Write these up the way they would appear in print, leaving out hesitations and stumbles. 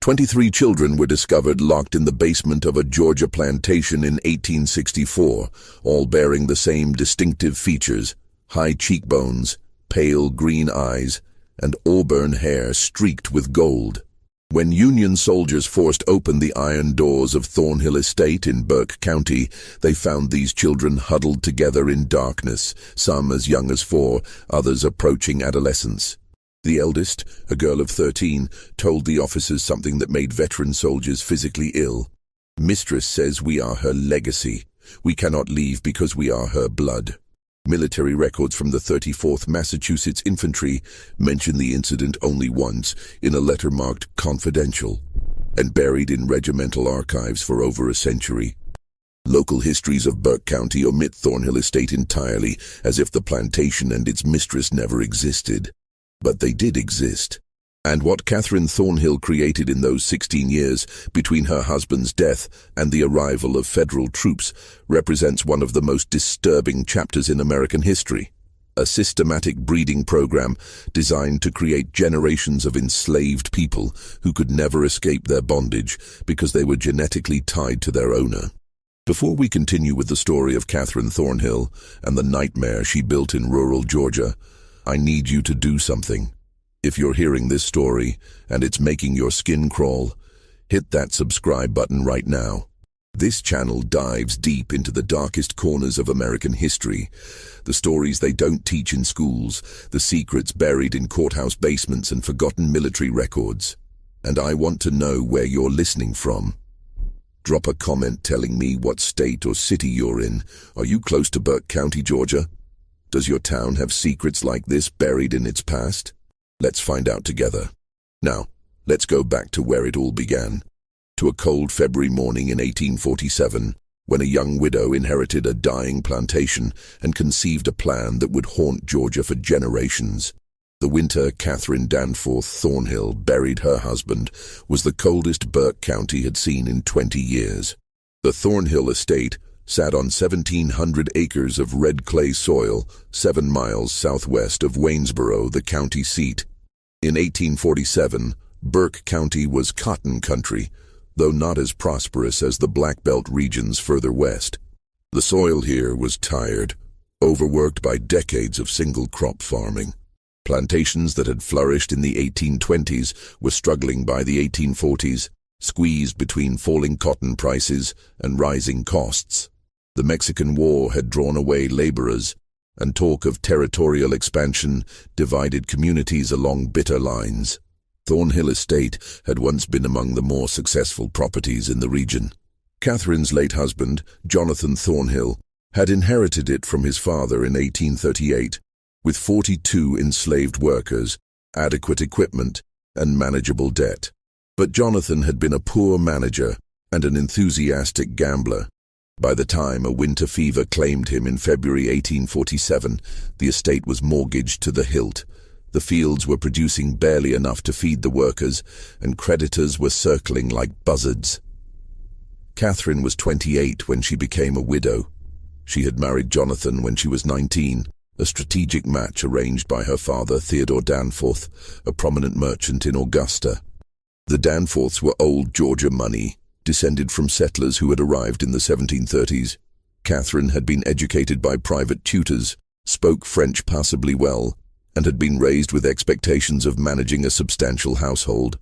23 children were discovered locked in the basement of a Georgia plantation in 1864, all bearing the same distinctive features: high cheekbones, pale green eyes, and auburn hair streaked with gold. When Union soldiers forced open the iron doors of Thornhill Estate in Burke County, they found these children huddled together in darkness, some as young as 4, others approaching adolescence. The eldest, a girl of 13, told the officers something that made veteran soldiers physically ill. "Mistress says we are her legacy. We cannot leave because we are her blood." Military records from the 34th Massachusetts Infantry mention the incident only once in a letter marked "confidential" and buried in regimental archives for over a century. Local histories of Burke County omit Thornhill Estate entirely, as if the plantation and its mistress never existed. But they did exist. And what Catherine Thornhill created in those 16 years between her husband's death and the arrival of federal troops represents one of the most disturbing chapters in American history. A systematic breeding program designed to create generations of enslaved people who could never escape their bondage because they were genetically tied to their owner. Before we continue with the story of Catherine Thornhill and the nightmare she built in rural Georgia, I need you to do something. If you're hearing this story and it's making your skin crawl, hit that subscribe button right now. This channel dives deep into the darkest corners of American history, the stories they don't teach in schools, the secrets buried in courthouse basements and forgotten military records. And I want to know where you're listening from. Drop a comment telling me what state or city you're in. Are you close to Burke County, Georgia? Does your town have secrets like this buried in its past? Let's find out together. Now, let's go back to where it all began. To a cold February morning in 1847, when a young widow inherited a dying plantation and conceived a plan that would haunt Georgia for generations. The winter Catherine Danforth Thornhill buried her husband was the coldest Burke County had seen in 20 years. The Thornhill estate sat on 1,700 acres of red clay soil, 7 miles southwest of Waynesboro, the county seat. In 1847, Burke County was cotton country, though not as prosperous as the Black Belt regions further west. The soil here was tired, overworked by decades of single-crop farming. Plantations that had flourished in the 1820s were struggling by the 1840s, squeezed between falling cotton prices and rising costs. The Mexican War had drawn away laborers, and talk of territorial expansion divided communities along bitter lines. Thornhill Estate had once been among the more successful properties in the region. Catherine's late husband, Jonathan Thornhill, had inherited it from his father in 1838, with 42 enslaved workers, adequate equipment, and manageable debt. But Jonathan had been a poor manager and an enthusiastic gambler. By the time a winter fever claimed him in February 1847, the estate was mortgaged to the hilt. The fields were producing barely enough to feed the workers, and creditors were circling like buzzards. Catherine was 28 when she became a widow. She had married Jonathan when she was 19, a strategic match arranged by her father, Theodore Danforth, a prominent merchant in Augusta. The Danforths were old Georgia money, descended from settlers who had arrived in the 1730s. Catherine had been educated by private tutors, spoke French passably well, and had been raised with expectations of managing a substantial household.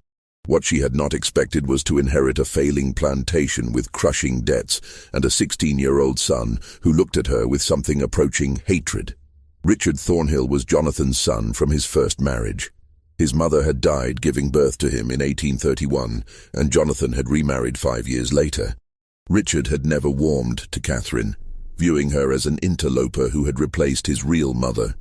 What she had not expected was to inherit a failing plantation with crushing debts and a 16-year-old son who looked at her with something approaching hatred. Richard Thornhill was Jonathan's son from his first marriage. His mother had died giving birth to him in 1831, and Jonathan had remarried 5 years later. Richard had never warmed to Catherine, viewing her as an interloper who had replaced his real mother.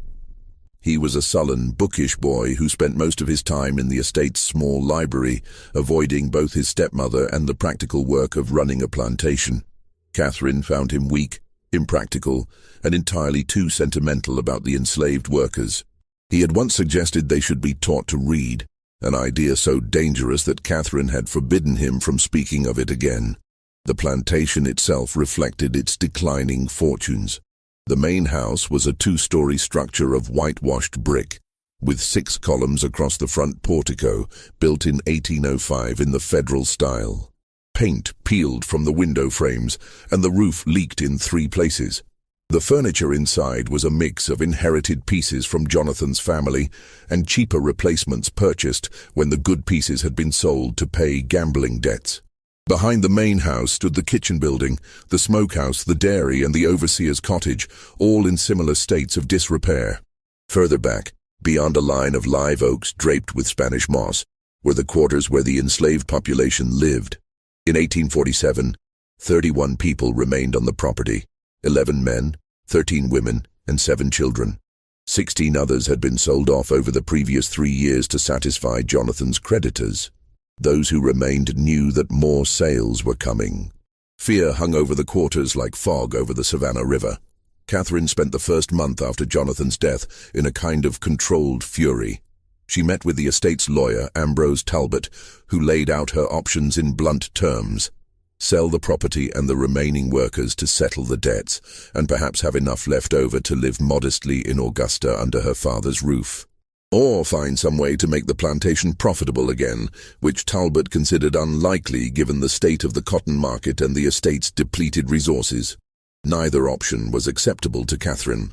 He was a sullen, bookish boy who spent most of his time in the estate's small library, avoiding both his stepmother and the practical work of running a plantation. Catherine found him weak, impractical, and entirely too sentimental about the enslaved workers. He had once suggested they should be taught to read, an idea so dangerous that Catherine had forbidden him from speaking of it again. The plantation itself reflected its declining fortunes. The main house was a 2-story structure of whitewashed brick, with 6 columns across the front portico, built in 1805 in the Federal style. Paint peeled from the window frames, and the roof leaked in 3 places. The furniture inside was a mix of inherited pieces from Jonathan's family and cheaper replacements purchased when the good pieces had been sold to pay gambling debts. Behind the main house stood the kitchen building, the smokehouse, the dairy, and the overseer's cottage, all in similar states of disrepair. Further back, beyond a line of live oaks draped with Spanish moss, were the quarters where the enslaved population lived. In 1847, 31 people remained on the property, 11 men, 13 women, and 7 children. 16 others had been sold off over the previous 3 years to satisfy Jonathan's creditors. Those who remained knew that more sales were coming. Fear hung over the quarters like fog over the Savannah River. Catherine spent the first month after Jonathan's death in a kind of controlled fury. She met with the estate's lawyer, Ambrose Talbot, who laid out her options in blunt terms. Sell the property and the remaining workers to settle the debts, and perhaps have enough left over to live modestly in Augusta under her father's roof. Or find some way to make the plantation profitable again, which Talbot considered unlikely given the state of the cotton market and the estate's depleted resources. Neither option was acceptable to Catherine.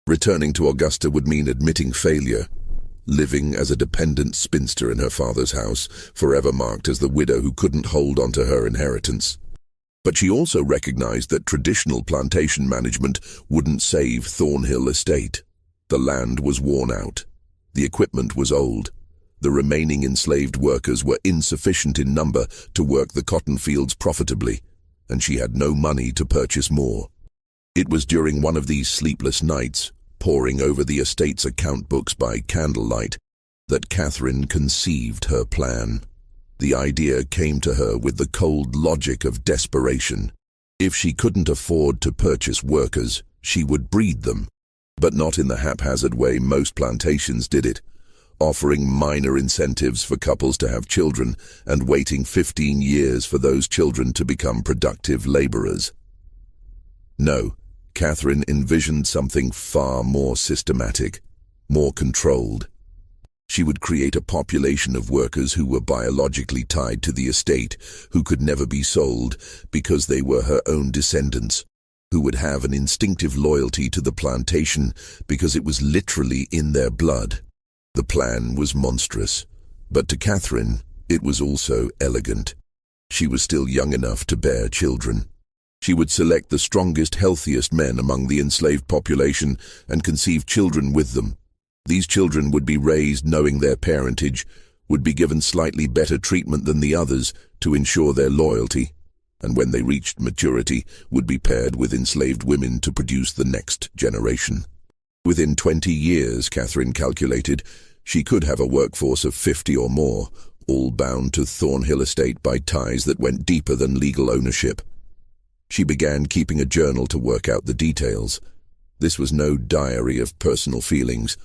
Returning to Augusta would mean admitting failure. Living as a dependent spinster in her father's house, forever marked as the widow who couldn't hold on to her inheritance. But she also recognized that traditional plantation management wouldn't save Thornhill Estate. The land was worn out. The equipment was old. The remaining enslaved workers were insufficient in number to work the cotton fields profitably, and she had no money to purchase more. It was during one of these sleepless nights, poring over the estate's account books by candlelight, that Catherine conceived her plan. The idea came to her with the cold logic of desperation. If she couldn't afford to purchase workers, she would breed them, but not in the haphazard way most plantations did it, offering minor incentives for couples to have children and waiting 15 years for those children to become productive laborers. No, Catherine envisioned something far more systematic, more controlled. She would create a population of workers who were biologically tied to the estate, who could never be sold because they were her own descendants, who would have an instinctive loyalty to the plantation because it was literally in their blood. The plan was monstrous, but to Catherine, it was also elegant. She was still young enough to bear children. She would select the strongest, healthiest men among the enslaved population and conceive children with them. These children would be raised knowing their parentage, would be given slightly better treatment than the others to ensure their loyalty, and when they reached maturity, would be paired with enslaved women to produce the next generation. Within 20 years, Catherine calculated, she could have a workforce of 50 or more, all bound to Thornhill Estate by ties that went deeper than legal ownership. She began keeping a journal to work out the details. This was no diary of personal feelings.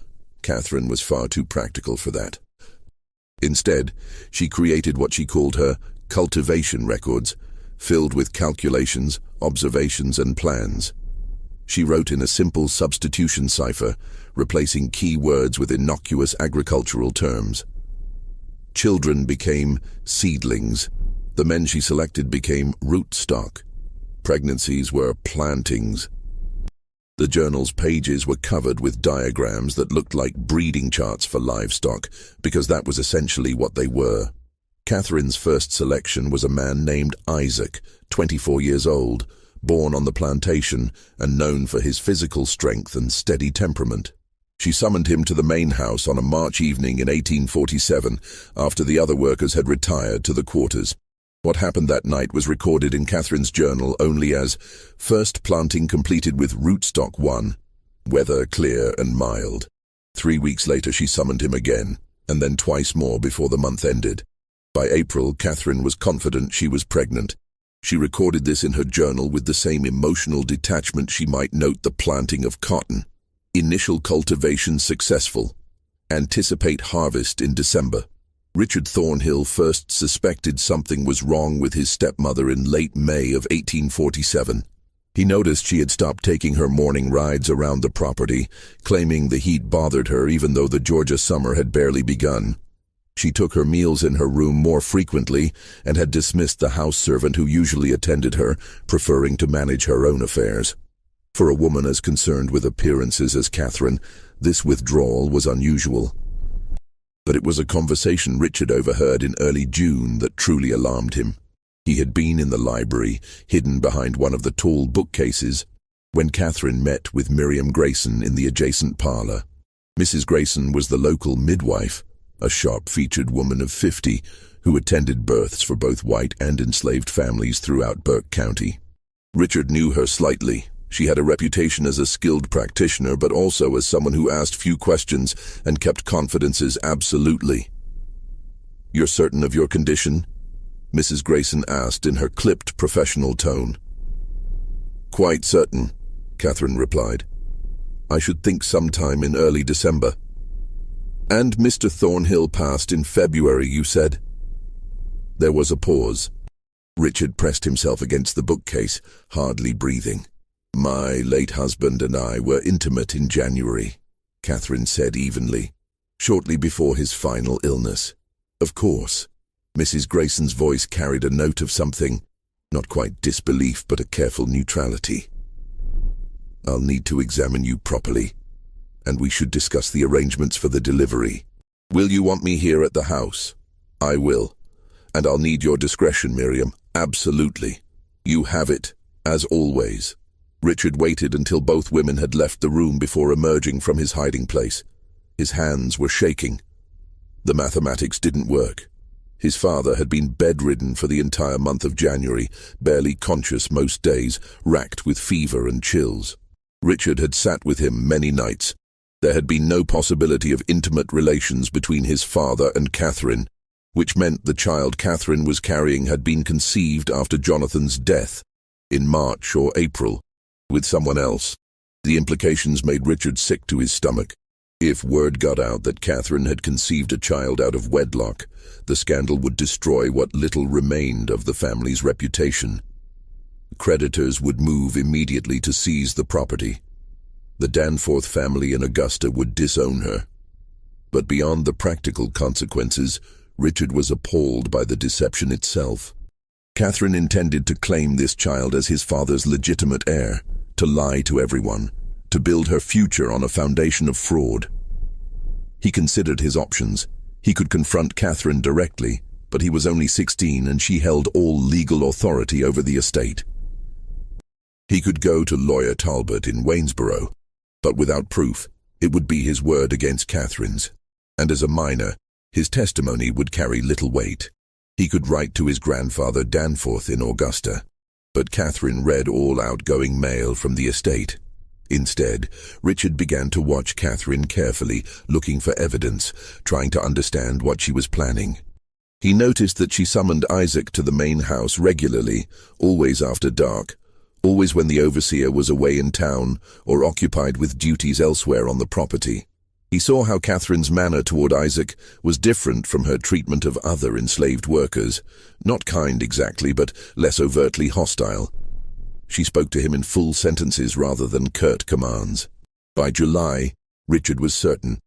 Catherine was far too practical for that. Instead, she created what she called her cultivation records, filled with calculations, observations, and plans. She wrote in a simple substitution cipher, replacing key words with innocuous agricultural terms. Children became seedlings. The men she selected became rootstock. Pregnancies were plantings. The journal's pages were covered with diagrams that looked like breeding charts for livestock, because that was essentially what they were. Catherine's first selection was a man named Isaac, 24 years old, born on the plantation and known for his physical strength and steady temperament. She summoned him to the main house on a March evening in 1847, after the other workers had retired to the quarters. What happened that night was recorded in Catherine's journal only as first planting completed with rootstock 1, weather clear and mild. 3 weeks later she summoned him again, and then twice more before the month ended. By April, Catherine was confident she was pregnant. She recorded this in her journal with the same emotional detachment she might note the planting of cotton. Initial cultivation successful. Anticipate harvest in December. Richard Thornhill first suspected something was wrong with his stepmother in late May of 1847. He noticed she had stopped taking her morning rides around the property, claiming the heat bothered her even though the Georgia summer had barely begun. She took her meals in her room more frequently and had dismissed the house servant who usually attended her, preferring to manage her own affairs. For a woman as concerned with appearances as Catherine, this withdrawal was unusual. But it was a conversation Richard overheard in early June that truly alarmed him. He had been in the library, hidden behind one of the tall bookcases, when Catherine met with Miriam Grayson in the adjacent parlor. Mrs. Grayson was the local midwife, a sharp-featured woman of 50 who attended births for both white and enslaved families throughout Burke County. Richard knew her slightly. She had a reputation as a skilled practitioner, but also as someone who asked few questions and kept confidences absolutely. "You're certain of your condition?" Mrs. Grayson asked in her clipped professional tone. "Quite certain," Catherine replied. "I should think sometime in early December." "And Mr. Thornhill passed in February, you said?" There was a pause. Richard pressed himself against the bookcase, hardly breathing. "My late husband and I were intimate in January," Catherine said evenly, "shortly before his final illness." "Of course." Mrs. Grayson's voice carried a note of something, not quite disbelief, but a careful neutrality. "I'll need to examine you properly, and we should discuss the arrangements for the delivery. Will you want me here at the house?" "I will. And I'll need your discretion, Miriam. Absolutely. You have it, as always." Richard waited until both women had left the room before emerging from his hiding place. His hands were shaking. The mathematics didn't work. His father had been bedridden for the entire month of January, barely conscious most days, racked with fever and chills. Richard had sat with him many nights. There had been no possibility of intimate relations between his father and Catherine, which meant the child Catherine was carrying had been conceived after Jonathan's death, in March or April, with someone else. The implications made Richard sick to his stomach. If word got out that Catherine had conceived a child out of wedlock, the scandal would destroy what little remained of the family's reputation. Creditors would move immediately to seize the property. The Danforth family in Augusta would disown her. But beyond the practical consequences, Richard was appalled by the deception itself. Catherine intended to claim this child as his father's legitimate heir, to lie to everyone, to build her future on a foundation of fraud. He considered his options. He could confront Catherine directly, but he was only 16 and she held all legal authority over the estate. He could go to lawyer Talbot in Waynesboro, but without proof, it would be his word against Catherine's. And as a minor, his testimony would carry little weight. He could write to his grandfather Danforth in Augusta, but Catherine read all outgoing mail from the estate. Instead, Richard began to watch Catherine carefully, looking for evidence, trying to understand what she was planning. He noticed that she summoned Isaac to the main house regularly, always after dark, always when the overseer was away in town or occupied with duties elsewhere on the property. He saw how Catherine's manner toward Isaac was different from her treatment of other enslaved workers, not kind exactly, but less overtly hostile. She spoke to him in full sentences rather than curt commands. By July, Richard was certain.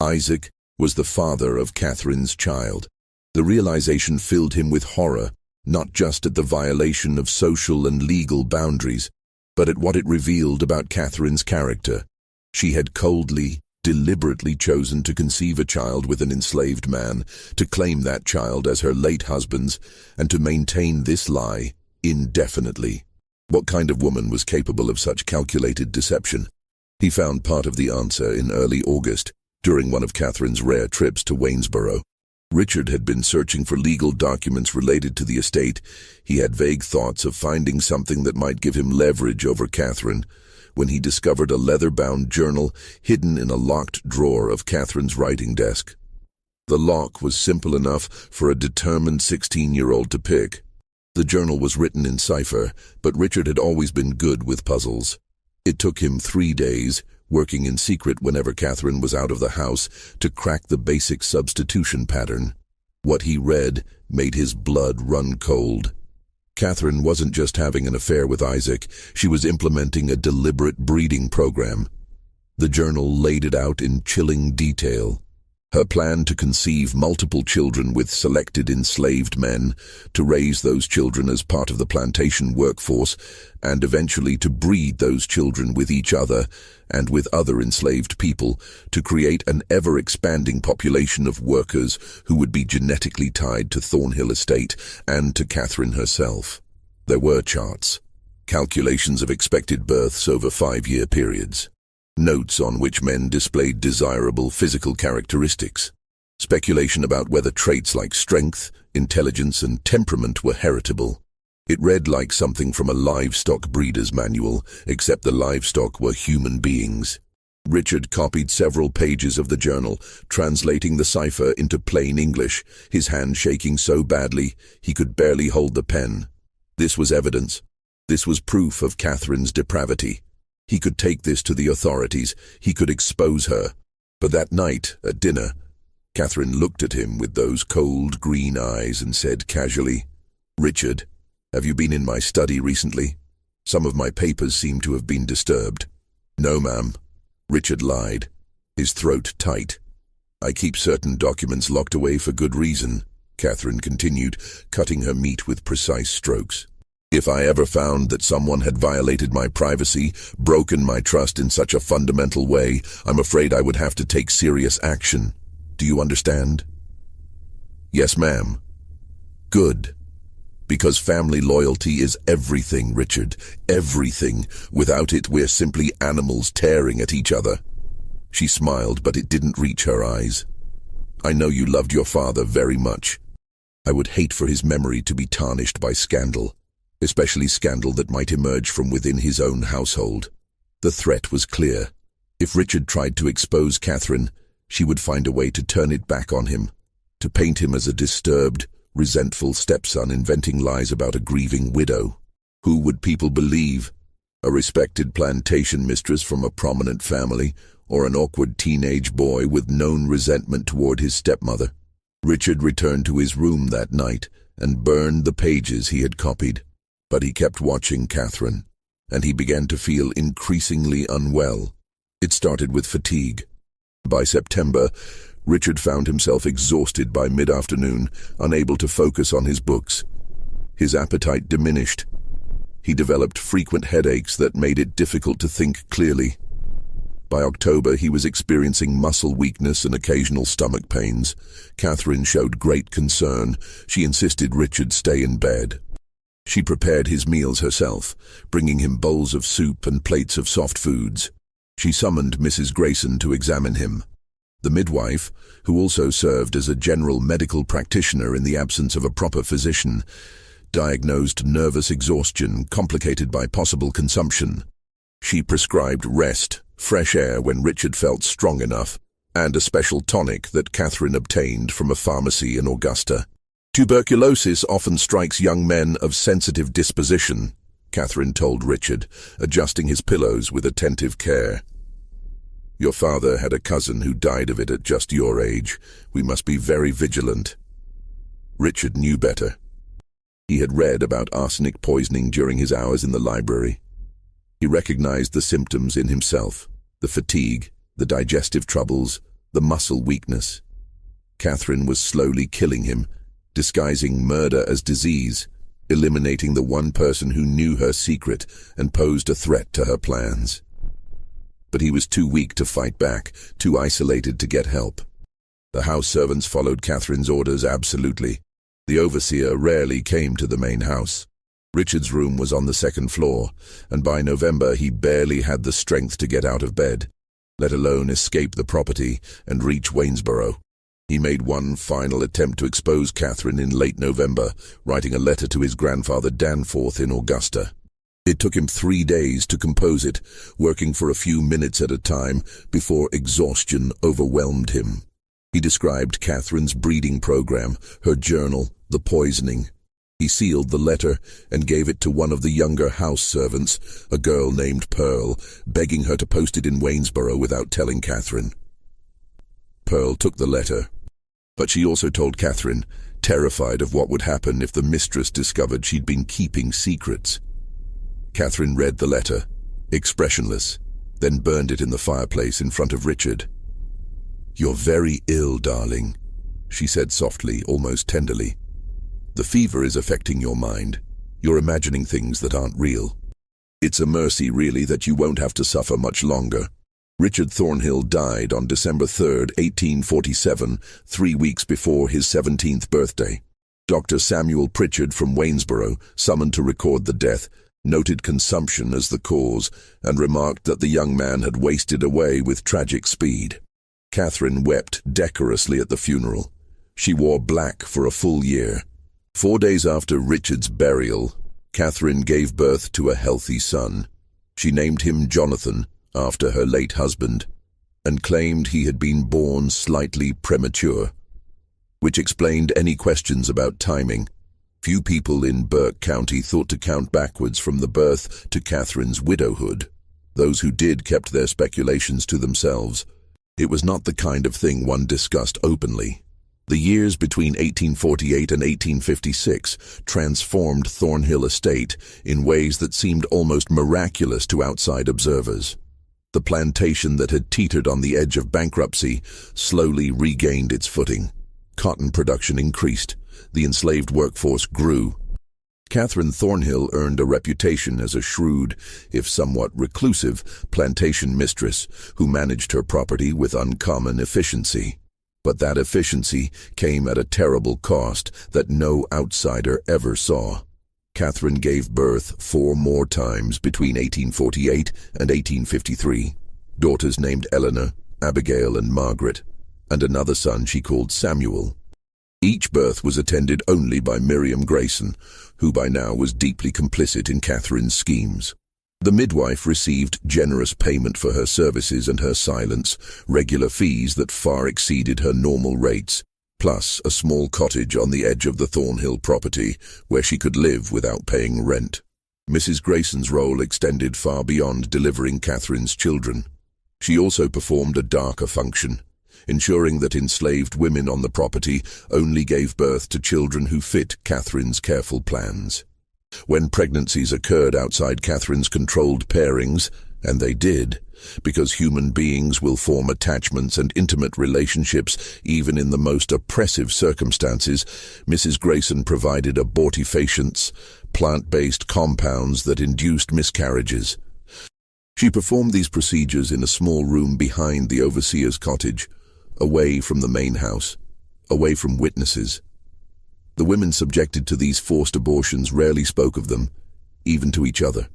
Isaac was the father of Catherine's child. The realization filled him with horror, not just at the violation of social and legal boundaries, but at what it revealed about Catherine's character. She had coldly, deliberately chosen to conceive a child with an enslaved man, to claim that child as her late husband's, and to maintain this lie indefinitely. What kind of woman was capable of such calculated deception? He found part of the answer in early August, during one of Catherine's rare trips to Waynesboro. Richard had been searching for legal documents related to the estate. He had vague thoughts of finding something that might give him leverage over Catherine, when he discovered a leather-bound journal hidden in a locked drawer of Catherine's writing desk. The lock was simple enough for a determined 16-year-old to pick. The journal was written in cipher, but Richard had always been good with puzzles. It took him 3 days, working in secret whenever Catherine was out of the house, to crack the basic substitution pattern. What he read made his blood run cold. Catherine wasn't just having an affair with Isaac, she was implementing a deliberate breeding program. The journal laid it out in chilling detail. Her plan to conceive multiple children with selected enslaved men, to raise those children as part of the plantation workforce, and eventually to breed those children with each other and with other enslaved people, to create an ever-expanding population of workers who would be genetically tied to Thornhill Estate and to Catherine herself. There were charts, calculations of expected births over 5-year periods, notes on which men displayed desirable physical characteristics, speculation about whether traits like strength, intelligence, and temperament were heritable. It read like something from a livestock breeder's manual, except the livestock were human beings. Richard copied several pages of the journal, translating the cipher into plain English, his hand shaking so badly he could barely hold the pen. This was evidence. This was proof of Catherine's depravity. He could take this to the authorities. He could expose her. But that night, at dinner, Catherine looked at him with those cold green eyes and said casually, "Richard, have you been in my study recently? Some of my papers seem to have been disturbed." "No, ma'am." Richard lied, his throat tight. "I keep certain documents locked away for good reason," Catherine continued, cutting her meat with precise strokes. "If I ever found that someone had violated my privacy, broken my trust in such a fundamental way, I'm afraid I would have to take serious action. Do you understand?" "Yes, ma'am." "Good. Because family loyalty is everything, Richard. Everything. Without it, we're simply animals tearing at each other." She smiled, but it didn't reach her eyes. "I know you loved your father very much. I would hate for his memory to be tarnished by scandal, especially scandal that might emerge from within his own household." The threat was clear. If Richard tried to expose Catherine, she would find a way to turn it back on him, to paint him as a disturbed, resentful stepson inventing lies about a grieving widow. Who would people believe? A respected plantation mistress from a prominent family, or an awkward teenage boy with known resentment toward his stepmother? Richard returned to his room that night and burned the pages he had copied. But he kept watching Catherine, and he began to feel increasingly unwell. It started with fatigue. By September, Richard found himself exhausted by mid-afternoon, unable to focus on his books. His appetite diminished. He developed frequent headaches that made it difficult to think clearly. By October, he was experiencing muscle weakness and occasional stomach pains. Catherine showed great concern. She insisted Richard stay in bed. She prepared his meals herself, bringing him bowls of soup and plates of soft foods. She summoned Mrs. Grayson to examine him. The midwife, who also served as a general medical practitioner in the absence of a proper physician, diagnosed nervous exhaustion complicated by possible consumption. She prescribed rest, fresh air when Richard felt strong enough, and a special tonic that Catherine obtained from a pharmacy in Augusta. "Tuberculosis often strikes young men of sensitive disposition," Catherine told Richard, adjusting his pillows with attentive care. "Your father had a cousin who died of it at just your age. We must be very vigilant." Richard knew better. He had read about arsenic poisoning during his hours in the library. He recognized the symptoms in himself: the fatigue, the digestive troubles, the muscle weakness. Catherine was slowly killing him, disguising murder as disease, eliminating the one person who knew her secret and posed a threat to her plans. But he was too weak to fight back, too isolated to get help. The house servants followed Catherine's orders absolutely. The overseer rarely came to the main house. Richard's room was on the second floor, and by November he barely had the strength to get out of bed, let alone escape the property and reach Waynesboro. He made one final attempt to expose Catherine in late November, writing a letter to his grandfather Danforth in Augusta. It took him 3 days to compose it, working for a few minutes at a time before exhaustion overwhelmed him. He described Catherine's breeding program, her journal, the poisoning. He sealed the letter and gave it to one of the younger house servants, a girl named Pearl, begging her to post it in Waynesboro without telling Catherine. Pearl took the letter, but she also told Catherine, terrified of what would happen if the mistress discovered she'd been keeping secrets. Catherine read the letter, expressionless, then burned it in the fireplace in front of Richard. "You're very ill, darling," she said softly, almost tenderly. "The fever is affecting your mind. You're imagining things that aren't real. It's a mercy, really, that you won't have to suffer much longer." Richard Thornhill died on December 3, 1847, 3 weeks before his 17th birthday. Dr. Samuel Pritchard from Waynesboro, summoned to record the death, noted consumption as the cause and remarked that the young man had wasted away with tragic speed. Catherine wept decorously at the funeral. She wore black for a full year. 4 days after Richard's burial, Catherine gave birth to a healthy son. She named him Jonathan, after her late husband, and claimed he had been born slightly premature, which explained any questions about timing. Few people in Burke County thought to count backwards from the birth to Catherine's widowhood. Those who did kept their speculations to themselves. It was not the kind of thing one discussed openly. The years between 1848 and 1856 transformed Thornhill Estate in ways that seemed almost miraculous to outside observers. The plantation that had teetered on the edge of bankruptcy slowly regained its footing. Cotton production increased. The enslaved workforce grew. Catherine Thornhill earned a reputation as a shrewd, if somewhat reclusive, plantation mistress who managed her property with uncommon efficiency. But that efficiency came at a terrible cost that no outsider ever saw. Catherine gave birth 4 more times between 1848 and 1853. Daughters named Eleanor, Abigail, and Margaret, and another son she called Samuel. Each birth was attended only by Miriam Grayson, who by now was deeply complicit in Catherine's schemes. The midwife received generous payment for her services and her silence, regular fees that far exceeded her normal rates, plus a small cottage on the edge of the Thornhill property where she could live without paying rent. Mrs. Grayson's role extended far beyond delivering Catherine's children. She also performed a darker function, ensuring that enslaved women on the property only gave birth to children who fit Catherine's careful plans. When pregnancies occurred outside Catherine's controlled pairings, and they did, because human beings will form attachments and intimate relationships even in the most oppressive circumstances, Mrs. Grayson provided abortifacients, plant-based compounds that induced miscarriages. She performed these procedures in a small room behind the overseer's cottage, away from the main house, away from witnesses. The women subjected to these forced abortions rarely spoke of them, even to each other.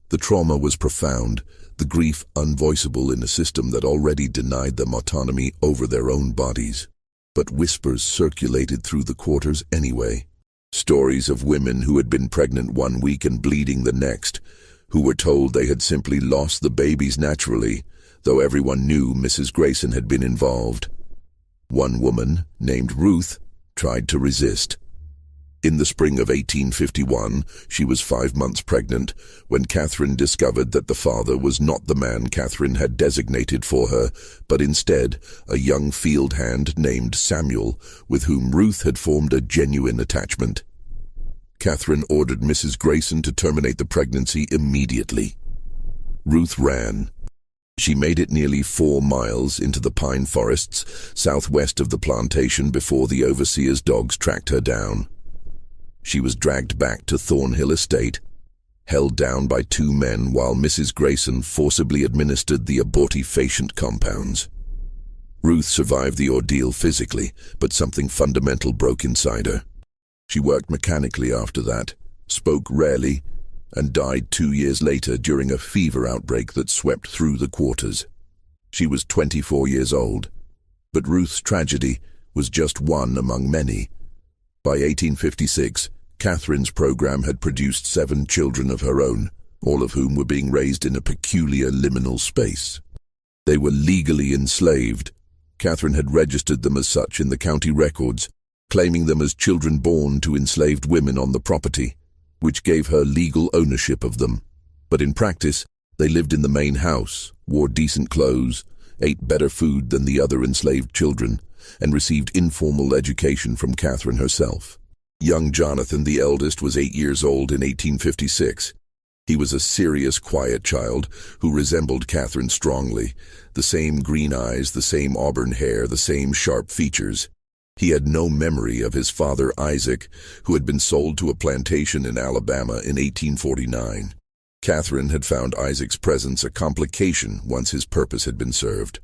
The trauma was profound, the grief unvoiceable in a system that already denied them autonomy over their own bodies. But whispers circulated through the quarters anyway. Stories of women who had been pregnant 1 week and bleeding the next, who were told they had simply lost the babies naturally, though everyone knew Mrs. Grayson had been involved. One woman, named Ruth, tried to resist. In the spring of 1851, she was 5 months pregnant when Catherine discovered that the father was not the man Catherine had designated for her, but instead a young field hand named Samuel, with whom Ruth had formed a genuine attachment. Catherine ordered Mrs. Grayson to terminate the pregnancy immediately. Ruth ran. She made it nearly 4 miles into the pine forests southwest of the plantation before the overseer's dogs tracked her down. She was dragged back to Thornhill Estate, held down by 2 men while Mrs. Grayson forcibly administered the abortifacient compounds. Ruth survived the ordeal physically, but something fundamental broke inside her. She worked mechanically after that, spoke rarely, and died 2 years later during a fever outbreak that swept through the quarters. She was 24 years old, but Ruth's tragedy was just one among many. By 1856, Catherine's program had produced 7 children of her own, all of whom were being raised in a peculiar liminal space. They were legally enslaved. Catherine had registered them as such in the county records, claiming them as children born to enslaved women on the property, which gave her legal ownership of them. But in practice, they lived in the main house, wore decent clothes, ate better food than the other enslaved children, and received informal education from Catherine herself. Young Jonathan, the eldest, was 8 years old in 1856. He was a serious, quiet child who resembled Catherine strongly. The same green eyes, the same auburn hair, the same sharp features. He had no memory of his father Isaac, who had been sold to a plantation in Alabama in 1849. Catherine had found Isaac's presence a complication once his purpose had been served.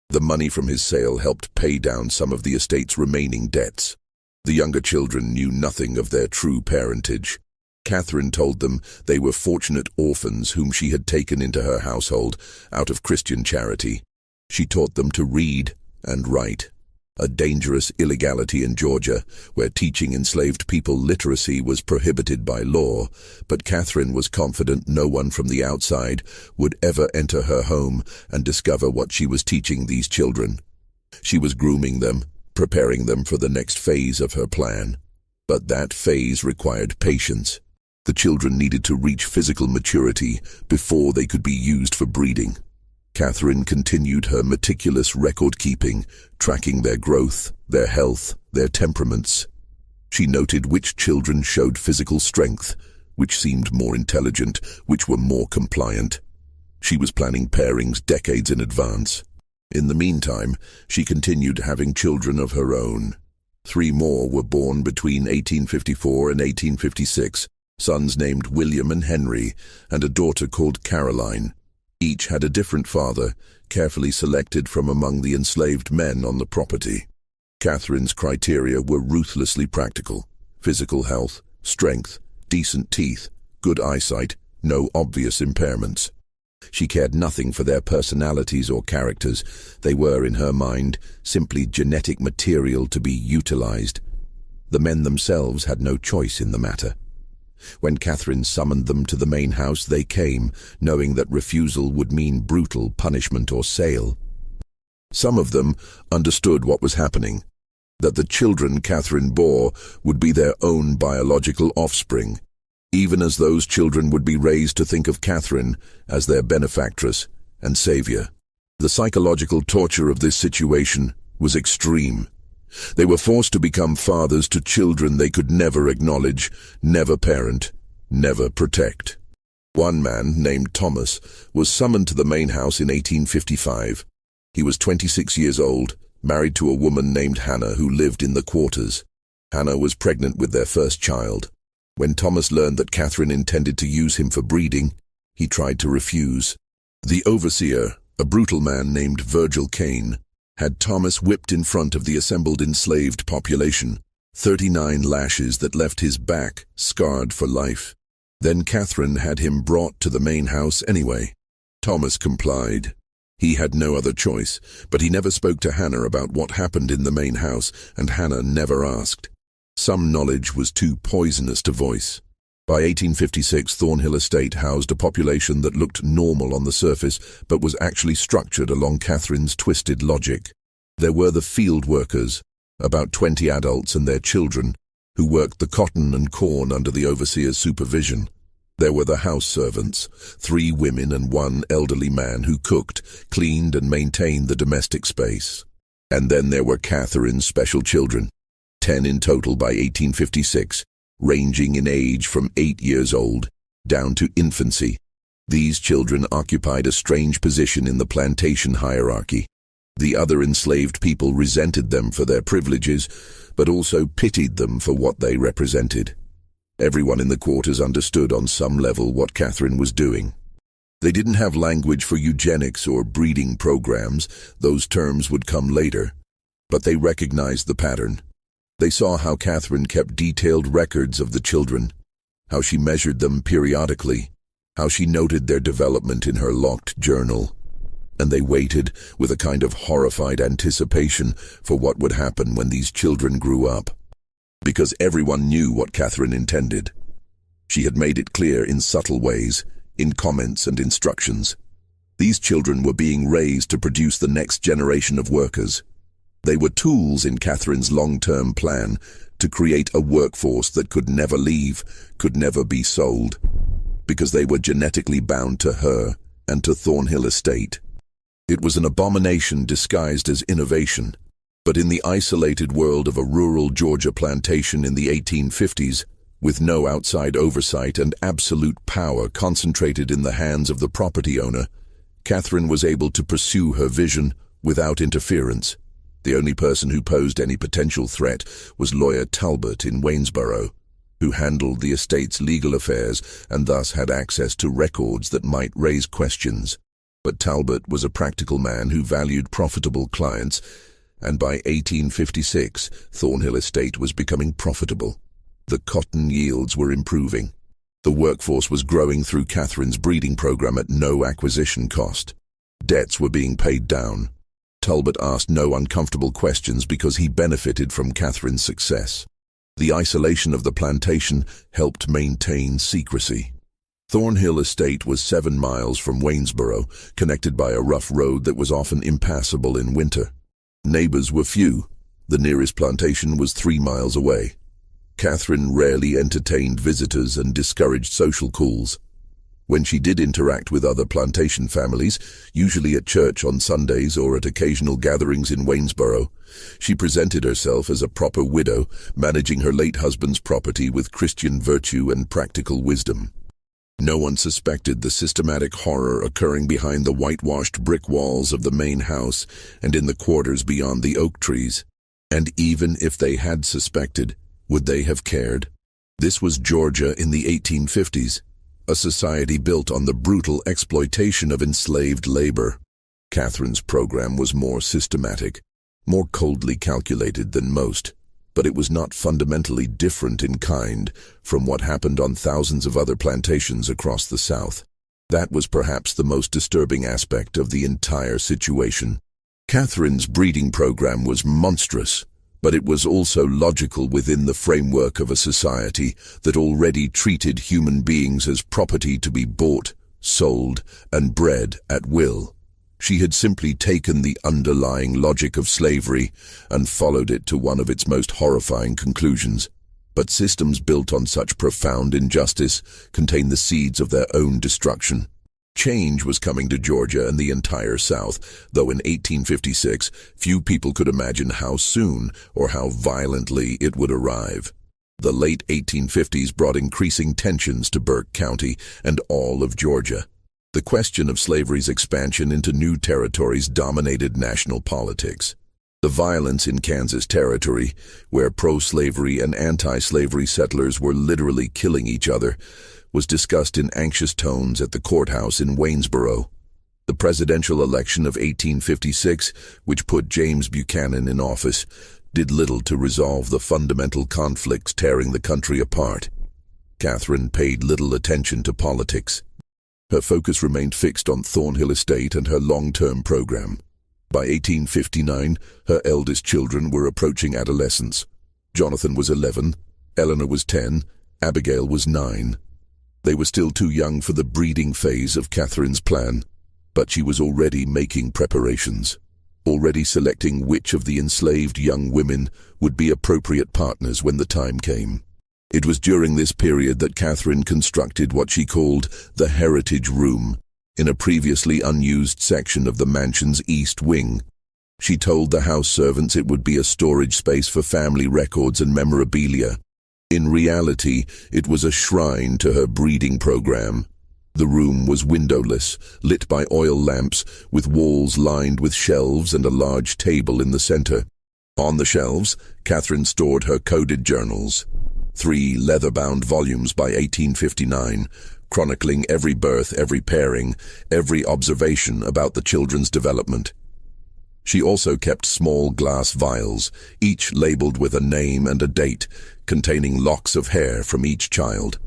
The money from his sale helped pay down some of the estate's remaining debts. The younger children knew nothing of their true parentage. Catherine told them they were fortunate orphans whom she had taken into her household out of Christian charity. She taught them to read and write, a dangerous illegality in Georgia, where teaching enslaved people literacy was prohibited by law, but Catherine was confident no one from the outside would ever enter her home and discover what she was teaching these children. She was grooming them, preparing them for the next phase of her plan. But that phase required patience. The children needed to reach physical maturity before they could be used for breeding. Catherine continued her meticulous record-keeping, tracking their growth, their health, their temperaments. She noted which children showed physical strength, which seemed more intelligent, which were more compliant. She was planning pairings decades in advance. In the meantime, she continued having children of her own. 3 more were born between 1854 and 1856, sons named William and Henry, and a daughter called Caroline. Each had a different father, carefully selected from among the enslaved men on the property. Catherine's criteria were ruthlessly practical: physical health, strength, decent teeth, good eyesight, no obvious impairments. She cared nothing for their personalities or characters. They were, in her mind, simply genetic material to be utilized. The men themselves had no choice in the matter. When Catherine summoned them to the main house, they came, knowing that refusal would mean brutal punishment or sale. Some of them understood what was happening, that the children Catherine bore would be their own biological offspring, even as those children would be raised to think of Catherine as their benefactress and savior. The psychological torture of this situation was extreme. They were forced to become fathers to children they could never acknowledge, never parent, never protect. One man, named Thomas, was summoned to the main house in 1855. He was 26 years old, married to a woman named Hannah who lived in the quarters. Hannah was pregnant with their first child. When Thomas learned that Catherine intended to use him for breeding, he tried to refuse. The overseer, a brutal man named Virgil Kane, had Thomas whipped in front of the assembled enslaved population, 39 lashes that left his back scarred for life. Then Catherine had him brought to the main house anyway. Thomas complied. He had no other choice, but he never spoke to Hannah about what happened in the main house, and Hannah never asked. Some knowledge was too poisonous to voice. By 1856, Thornhill Estate housed a population that looked normal on the surface, but was actually structured along Catherine's twisted logic. There were the field workers, about 20 adults and their children, who worked the cotton and corn under the overseer's supervision. There were the house servants, 3 women and 1 elderly man who cooked, cleaned and maintained the domestic space. And then there were Catherine's special children, 10 in total by 1856, ranging in age from 8 years old down to infancy. These children occupied a strange position in the plantation hierarchy. The other enslaved people resented them for their privileges, but also pitied them for what they represented. Everyone in the quarters understood on some level what Catherine was doing. They didn't have language for eugenics or breeding programs; those terms would come later. But they recognized the pattern. They saw how Catherine kept detailed records of the children, how she measured them periodically, how she noted their development in her locked journal. And they waited with a kind of horrified anticipation for what would happen when these children grew up. Because everyone knew what Catherine intended. She had made it clear in subtle ways, in comments and instructions. These children were being raised to produce the next generation of workers. They were tools in Catherine's long-term plan to create a workforce that could never leave, could never be sold, because they were genetically bound to her and to Thornhill Estate. It was an abomination disguised as innovation. But in the isolated world of a rural Georgia plantation in the 1850s, with no outside oversight and absolute power concentrated in the hands of the property owner, Catherine was able to pursue her vision without interference. The only person who posed any potential threat was lawyer Talbot in Waynesboro, who handled the estate's legal affairs and thus had access to records that might raise questions. But Talbot was a practical man who valued profitable clients, and by 1856, Thornhill Estate was becoming profitable. The cotton yields were improving. The workforce was growing through Catherine's breeding program at no acquisition cost. Debts were being paid down. Talbot asked no uncomfortable questions because he benefited from Catherine's success. The isolation of the plantation helped maintain secrecy. Thornhill Estate was 7 miles from Waynesboro, connected by a rough road that was often impassable in winter. Neighbors were few. The nearest plantation was 3 miles away. Catherine rarely entertained visitors and discouraged social calls. When she did interact with other plantation families, usually at church on Sundays or at occasional gatherings in Waynesboro, she presented herself as a proper widow, managing her late husband's property with Christian virtue and practical wisdom. No one suspected the systematic horror occurring behind the whitewashed brick walls of the main house and in the quarters beyond the oak trees. And even if they had suspected, would they have cared? This was Georgia in the 1850s, a society built on the brutal exploitation of enslaved labor. Catherine's program was more systematic, more coldly calculated than most, but it was not fundamentally different in kind from what happened on thousands of other plantations across the South. That was perhaps the most disturbing aspect of the entire situation. Catherine's breeding program was monstrous, but it was also logical within the framework of a society that already treated human beings as property to be bought, sold, and bred at will. She had simply taken the underlying logic of slavery and followed it to one of its most horrifying conclusions. But systems built on such profound injustice contain the seeds of their own destruction. Change was coming to Georgia and the entire South, though in 1856 few people could imagine how soon or how violently it would arrive. The late 1850s brought increasing tensions to Burke County and all of Georgia. The question of slavery's expansion into new territories dominated national politics. The violence in Kansas Territory, where pro-slavery and anti-slavery settlers were literally killing each other, was discussed in anxious tones at the courthouse in Waynesboro. The presidential election of 1856, which put James Buchanan in office, did little to resolve the fundamental conflicts tearing the country apart. Catherine paid little attention to politics. Her focus remained fixed on Thornhill Estate and her long-term program. By 1859, her eldest children were approaching adolescence. Jonathan was 11, Eleanor was 10, Abigail was 9. They were still too young for the breeding phase of Catherine's plan, but she was already making preparations, already selecting which of the enslaved young women would be appropriate partners when the time came. It was during this period that Catherine constructed what she called the Heritage Room, in a previously unused section of the mansion's east wing. She told the house servants it would be a storage space for family records and memorabilia. In reality, it was a shrine to her breeding program. The room was windowless, lit by oil lamps, with walls lined with shelves and a large table in the center. On the shelves, Catherine stored her coded journals, 3 leather-bound volumes by 1859, chronicling every birth, every pairing, every observation about the children's development. She also kept small glass vials, each labeled with a name and a date, containing locks of hair from each child.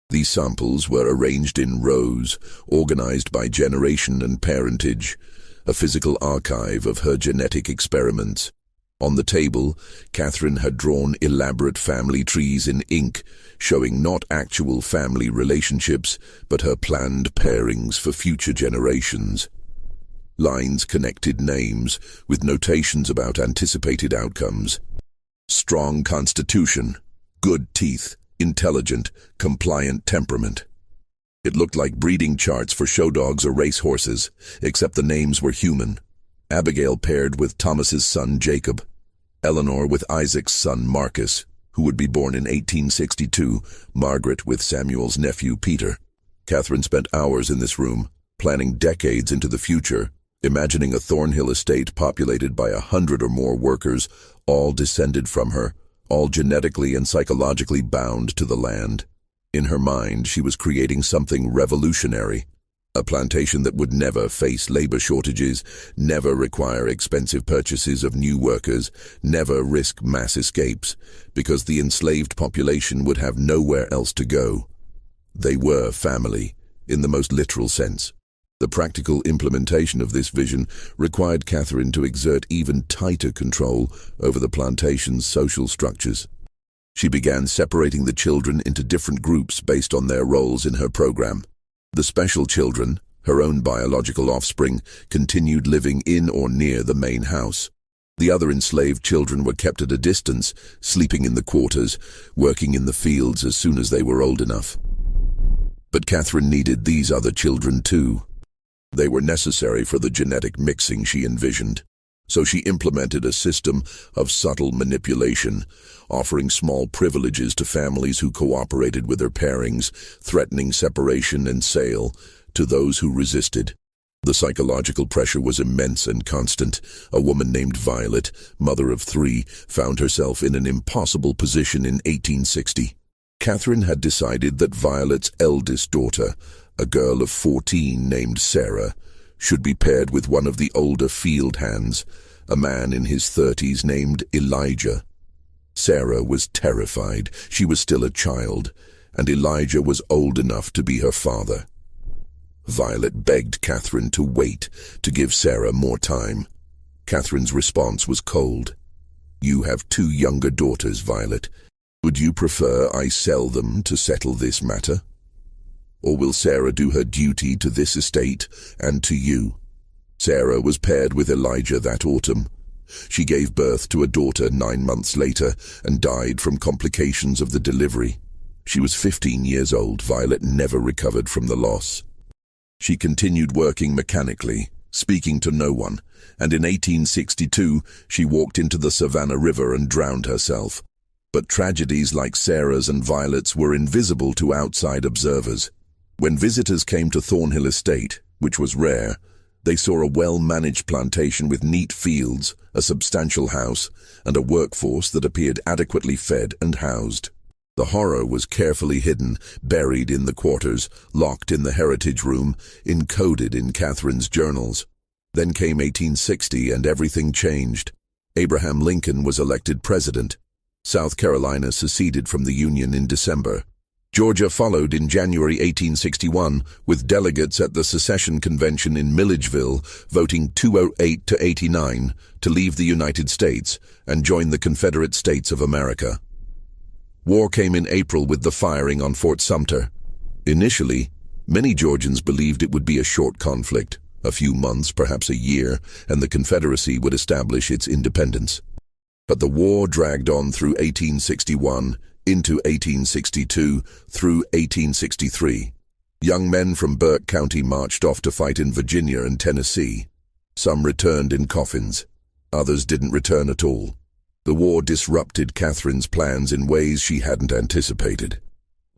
These samples were arranged in rows, organized by generation and parentage, a physical archive of her genetic experiments. On the table, Catherine had drawn elaborate family trees in ink, showing not actual family relationships, but her planned pairings for future generations. Lines connected names, with notations about anticipated outcomes. Strong constitution, good teeth, intelligent, compliant temperament. It looked like breeding charts for show dogs or race horses, except the names were human. Abigail paired with Thomas's son Jacob, Eleanor with Isaac's son Marcus, who would be born in 1862, Margaret with Samuel's nephew Peter. Catherine spent hours in this room, planning decades into the future, imagining a Thornhill estate populated by 100 or more workers, all descended from her, all genetically and psychologically bound to the land. In her mind, she was creating something revolutionary, a plantation that would never face labor shortages, never require expensive purchases of new workers, never risk mass escapes, because the enslaved population would have nowhere else to go. They were family, in the most literal sense. The practical implementation of this vision required Catherine to exert even tighter control over the plantation's social structures. She began separating the children into different groups based on their roles in her program. The special children, her own biological offspring, continued living in or near the main house. The other enslaved children were kept at a distance, sleeping in the quarters, working in the fields as soon as they were old enough. But Catherine needed these other children too. They were necessary for the genetic mixing she envisioned. So she implemented a system of subtle manipulation, offering small privileges to families who cooperated with their pairings, threatening separation and sale to those who resisted. The psychological pressure was immense and constant. A woman named Violet, mother of 3, found herself in an impossible position in 1860. Catherine had decided that Violet's eldest daughter, a girl of 14 named Sarah, should be paired with one of the older field hands, a man in his 30s named Elijah. Sarah was terrified. She was still a child, and Elijah was old enough to be her father. Violet begged Catherine to wait, to give Sarah more time. Catherine's response was cold. "You have 2 younger daughters, Violet. Would you prefer I sell them to settle this matter? Or will Sarah do her duty to this estate and to you?" Sarah was paired with Elijah that autumn. She gave birth to a daughter 9 months later and died from complications of the delivery. She was 15 years old. Violet never recovered from the loss. She continued working mechanically, speaking to no one, and in 1862 she walked into the Savannah River and drowned herself. But tragedies like Sarah's and Violet's were invisible to outside observers. When visitors came to Thornhill Estate, which was rare, they saw a well-managed plantation with neat fields, a substantial house, and a workforce that appeared adequately fed and housed. The horror was carefully hidden, buried in the quarters, locked in the heritage room, encoded in Catherine's journals. Then came 1860 and everything changed. Abraham Lincoln was elected president. South Carolina seceded from the Union in December. Georgia followed in January 1861, with delegates at the secession convention in Milledgeville voting 208 to 89 to leave the United States and join the Confederate States of America. War came in April with the firing on Fort Sumter. Initially, many Georgians believed it would be a short conflict, a few months, perhaps a year, and the Confederacy would establish its independence. But the war dragged on through 1861, into 1862, through 1863. Young men from Burke County marched off to fight in Virginia and Tennessee. Some returned in coffins. Others didn't return at all. The war disrupted Catherine's plans in ways she hadn't anticipated.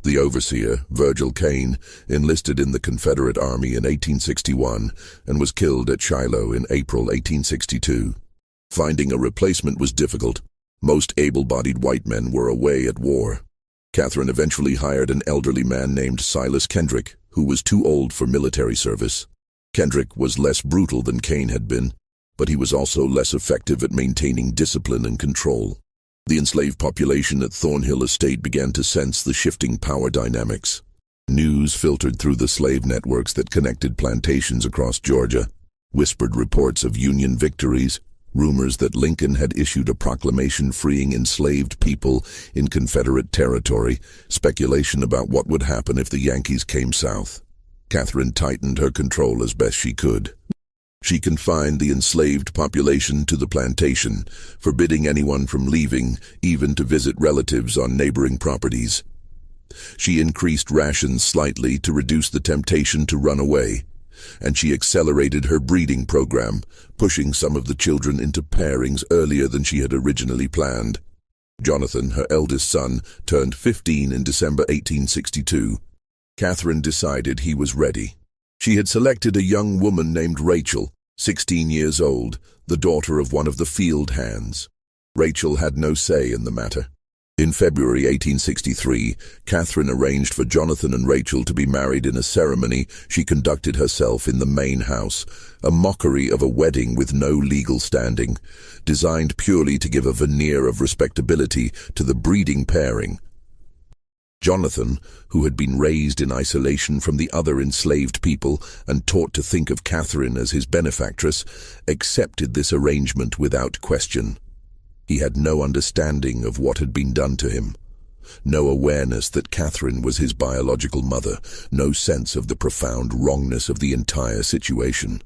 The overseer, Virgil Kane, enlisted in the Confederate Army in 1861 and was killed at Shiloh in April 1862. Finding a replacement was difficult. Most able-bodied white men were away at war. Catherine eventually hired an elderly man named Silas Kendrick, who was too old for military service. Kendrick was less brutal than Kane had been, but he was also less effective at maintaining discipline and control. The enslaved population at Thornhill Estate began to sense the shifting power dynamics. News filtered through the slave networks that connected plantations across Georgia, whispered reports of Union victories, rumors that Lincoln had issued a proclamation freeing enslaved people in Confederate territory, speculation about what would happen if the Yankees came south. Catherine tightened her control as best she could. She confined the enslaved population to the plantation, forbidding anyone from leaving, even to visit relatives on neighboring properties. She increased rations slightly to reduce the temptation to run away, and she accelerated her breeding program, pushing some of the children into pairings earlier than she had originally planned. Jonathan, her eldest son, turned 15 in December 1862. Catherine decided he was ready. She had selected a young woman named Rachel, 16 years old, the daughter of one of the field hands. Rachel had no say in the matter. In February 1863, Catherine arranged for Jonathan and Rachel to be married in a ceremony she conducted herself in the main house, a mockery of a wedding with no legal standing, designed purely to give a veneer of respectability to the breeding pairing. Jonathan, who had been raised in isolation from the other enslaved people and taught to think of Catherine as his benefactress, accepted this arrangement without question. He had no understanding of what had been done to him, no awareness that Catherine was his biological mother, no sense of the profound wrongness of the entire situation.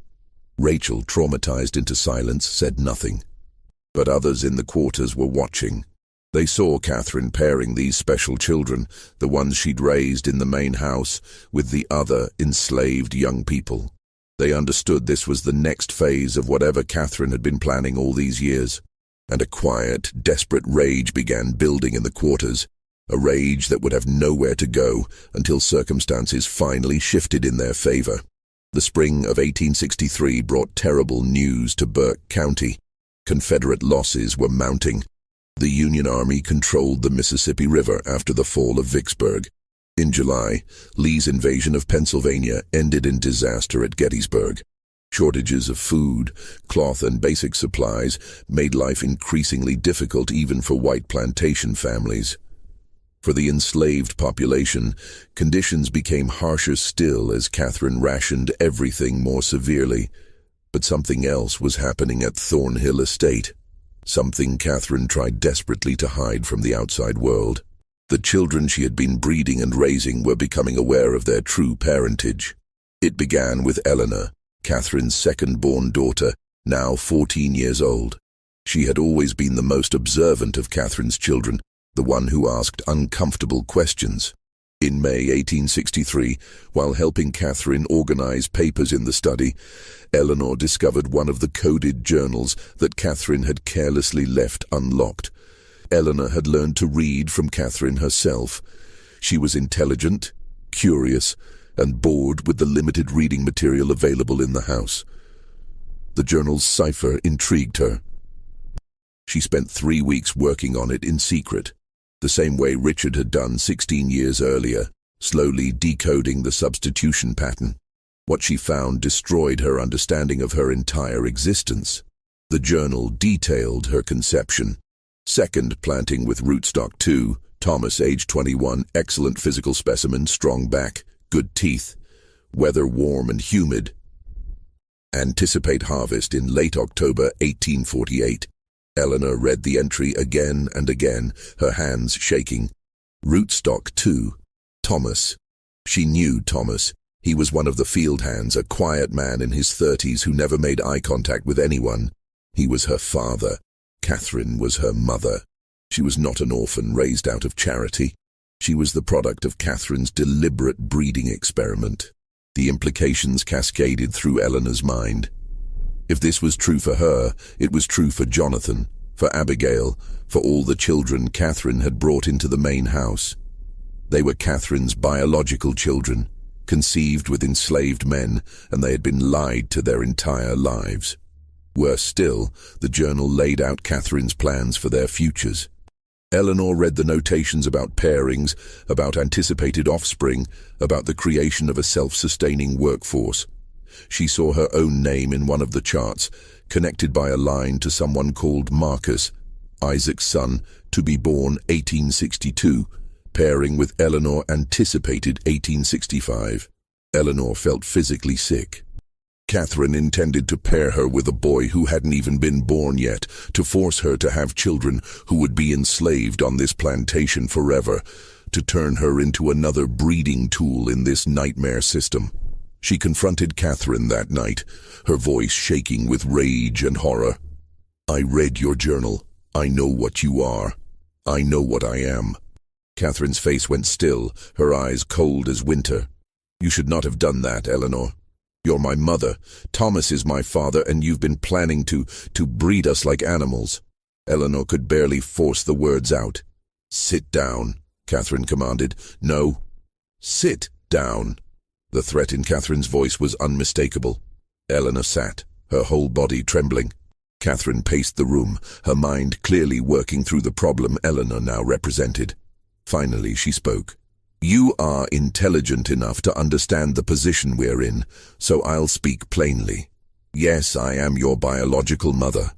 Rachel, traumatized into silence, said nothing. But others in the quarters were watching. They saw Catherine pairing these special children, the ones she'd raised in the main house, with the other enslaved young people. They understood this was the next phase of whatever Catherine had been planning all these years. And a quiet, desperate rage began building in the quarters, a rage that would have nowhere to go until circumstances finally shifted in their favor. The spring of 1863 brought terrible news to Burke County. Confederate losses were mounting. The Union Army controlled the Mississippi River after the fall of Vicksburg. In July, Lee's invasion of Pennsylvania ended in disaster at Gettysburg. Shortages of food, cloth, and basic supplies made life increasingly difficult even for white plantation families. For the enslaved population, conditions became harsher still as Catherine rationed everything more severely. But something else was happening at Thornhill Estate, something Catherine tried desperately to hide from the outside world. The children she had been breeding and raising were becoming aware of their true parentage. It began with Eleanor, Catherine's second-born daughter, now 14 years old. She had always been the most observant of Catherine's children, the one who asked uncomfortable questions. In May 1863, while helping Catherine organize papers in the study, Eleanor discovered one of the coded journals that Catherine had carelessly left unlocked. Eleanor had learned to read from Catherine herself. She was intelligent, curious, and bored with the limited reading material available in the house. The journal's cipher intrigued her. She spent 3 weeks working on it in secret, the same way Richard had done 16 years earlier, slowly decoding the substitution pattern. What she found destroyed her understanding of her entire existence. The journal detailed her conception. Second planting with rootstock 2, Thomas, age 21, excellent physical specimen, strong back, good teeth, weather warm and humid. Anticipate harvest in late October 1848. Eleanor read the entry again and again, her hands shaking. Rootstock 2, Thomas. She knew Thomas. He was one of the field hands, a quiet man in his 30s who never made eye contact with anyone. He was her father. Catherine was her mother. She was not an orphan raised out of charity. She was the product of Catherine's deliberate breeding experiment. The implications cascaded through Eleanor's mind. If this was true for her, it was true for Jonathan, for Abigail, for all the children Catherine had brought into the main house. They were Catherine's biological children, conceived with enslaved men, and they had been lied to their entire lives. Worse still, the journal laid out Catherine's plans for their futures. Eleanor read the notations about pairings, about anticipated offspring, about the creation of a self-sustaining workforce. She saw her own name in one of the charts, connected by a line to someone called Marcus, Isaac's son, to be born 1862, pairing with Eleanor anticipated 1865. Eleanor felt physically sick. Catherine intended to pair her with a boy who hadn't even been born yet, to force her to have children who would be enslaved on this plantation forever, to turn her into another breeding tool in this nightmare system. She confronted Catherine that night, her voice shaking with rage and horror. "I read your journal. I know what you are. I know what I am. Catherine's face went still, her eyes cold as winter. "You should not have done that, Eleanor. You're my mother. Thomas is my father, and you've been planning to breed us like animals." Eleanor could barely force the words out. "Sit down," Catherine commanded. "No. Sit down." The threat in Catherine's voice was unmistakable. Eleanor sat, her whole body trembling. Catherine paced the room, her mind clearly working through the problem Eleanor now represented. Finally, she spoke. "You are intelligent enough to understand the position we're in, so I'll speak plainly. Yes, I am your biological mother.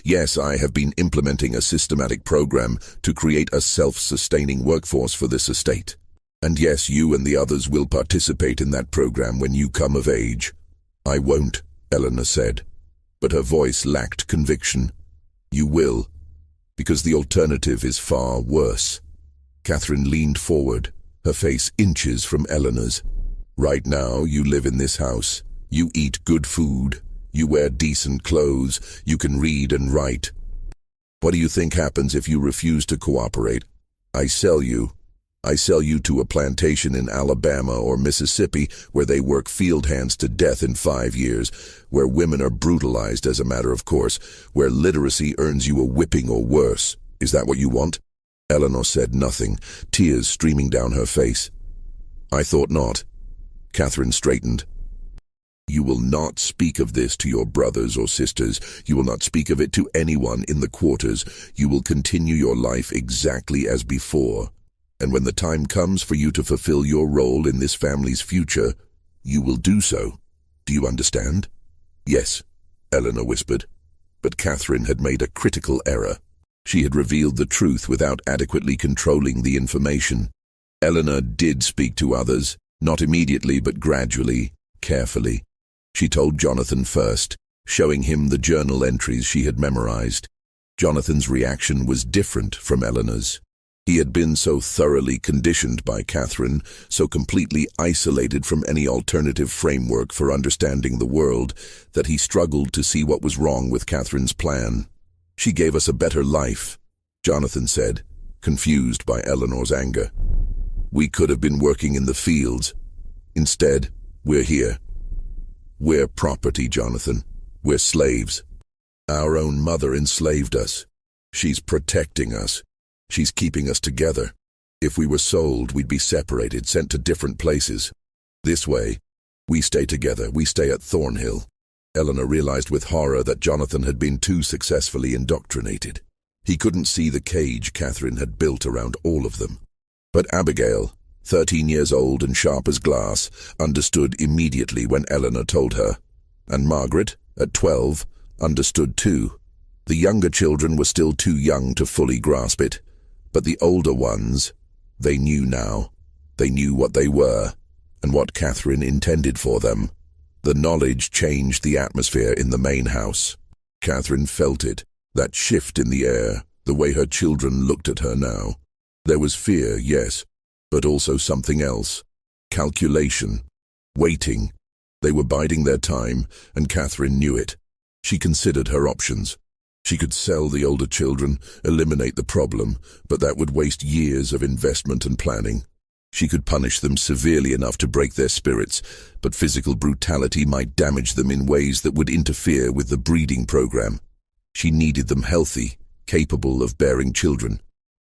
Yes, I have been implementing a systematic program to create a self-sustaining workforce for this estate. And yes, you and the others will participate in that program when you come of age." "I won't," Eleanor said, but her voice lacked conviction. "You will, because the alternative is far worse." Catherine leaned forward, her face inches from Eleanor's. "Right now, you live in this house. You eat good food. You wear decent clothes. You can read and write. What do you think happens if you refuse to cooperate? I sell you. I sell you to a plantation in Alabama or Mississippi where they work field hands to death in 5 years, where women are brutalized as a matter of course, where literacy earns you a whipping or worse. Is that what you want?" Eleanor said nothing, tears streaming down her face. "I thought not." Catherine straightened. "You will not speak of this to your brothers or sisters. You will not speak of it to anyone in the quarters. You will continue your life exactly as before. And when the time comes for you to fulfill your role in this family's future, you will do so. Do you understand?" "Yes," Eleanor whispered. But Catherine had made a critical error. She had revealed the truth without adequately controlling the information. Eleanor did speak to others, not immediately but gradually, carefully. She told Jonathan first, showing him the journal entries she had memorized. Jonathan's reaction was different from Eleanor's. He had been so thoroughly conditioned by Catherine, so completely isolated from any alternative framework for understanding the world, that he struggled to see what was wrong with Catherine's plan. "She gave us a better life," Jonathan said, confused by Eleanor's anger. "We could have been working in the fields. Instead, we're here. We're property, Jonathan. We're slaves. Our own mother enslaved us. She's protecting us. She's keeping us together. If we were sold, we'd be separated, sent to different places. This way, we stay together. We stay at Thornhill." Eleanor realized with horror that Jonathan had been too successfully indoctrinated. He couldn't see the cage Catherine had built around all of them. But Abigail, 13 years old and sharp as glass, understood immediately when Eleanor told her. And Margaret, at 12, understood too. The younger children were still too young to fully grasp it. But the older ones, they knew now. They knew what they were, and what Catherine intended for them. The knowledge changed the atmosphere in the main house. Catherine felt it, that shift in the air, the way her children looked at her now. There was fear, yes, but also something else. Calculation. Waiting. They were biding their time, and Catherine knew it. She considered her options. She could sell the older children, eliminate the problem, but that would waste years of investment and planning. She could punish them severely enough to break their spirits, but physical brutality might damage them in ways that would interfere with the breeding program. She needed them healthy, capable of bearing children.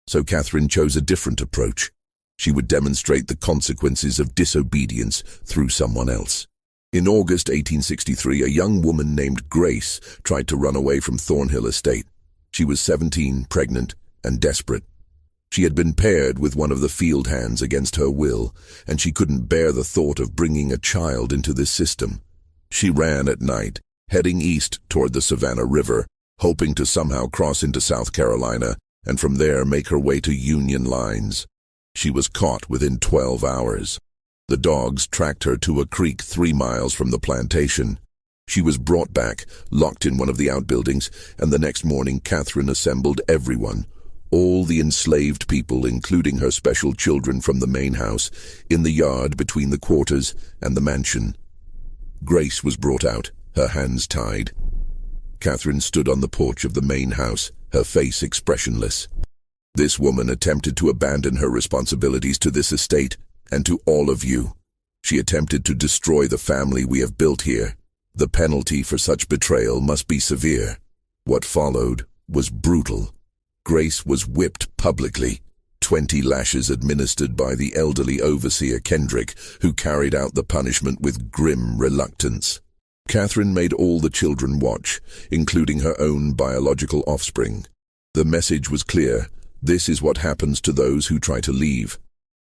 So Catherine chose a different approach. She would demonstrate the consequences of disobedience through someone else. In August 1863, a young woman named Grace tried to run away from Thornhill Estate. She was 17, pregnant, and desperate. She had been paired with one of the field hands against her will, and she couldn't bear the thought of bringing a child into this system. She ran at night, heading east toward the Savannah River, hoping to somehow cross into South Carolina, and from there make her way to Union lines. She was caught within 12 hours. The dogs tracked her to a creek 3 miles from the plantation. She was brought back, locked in one of the outbuildings, and the next morning Catherine assembled everyone, all the enslaved people, including her special children from the main house, in the yard between the quarters and the mansion. Grace was brought out, her hands tied. Catherine stood on the porch of the main house, her face expressionless. This woman attempted to abandon her responsibilities to this estate and to all of you. She attempted to destroy the family we have built here. The penalty for such betrayal must be severe. What followed was brutal. Grace was whipped publicly, 20 lashes administered by the elderly overseer Kendrick, who carried out the punishment with grim reluctance. Catherine made all the children watch, including her own biological offspring. The message was clear: this is what happens to those who try to leave.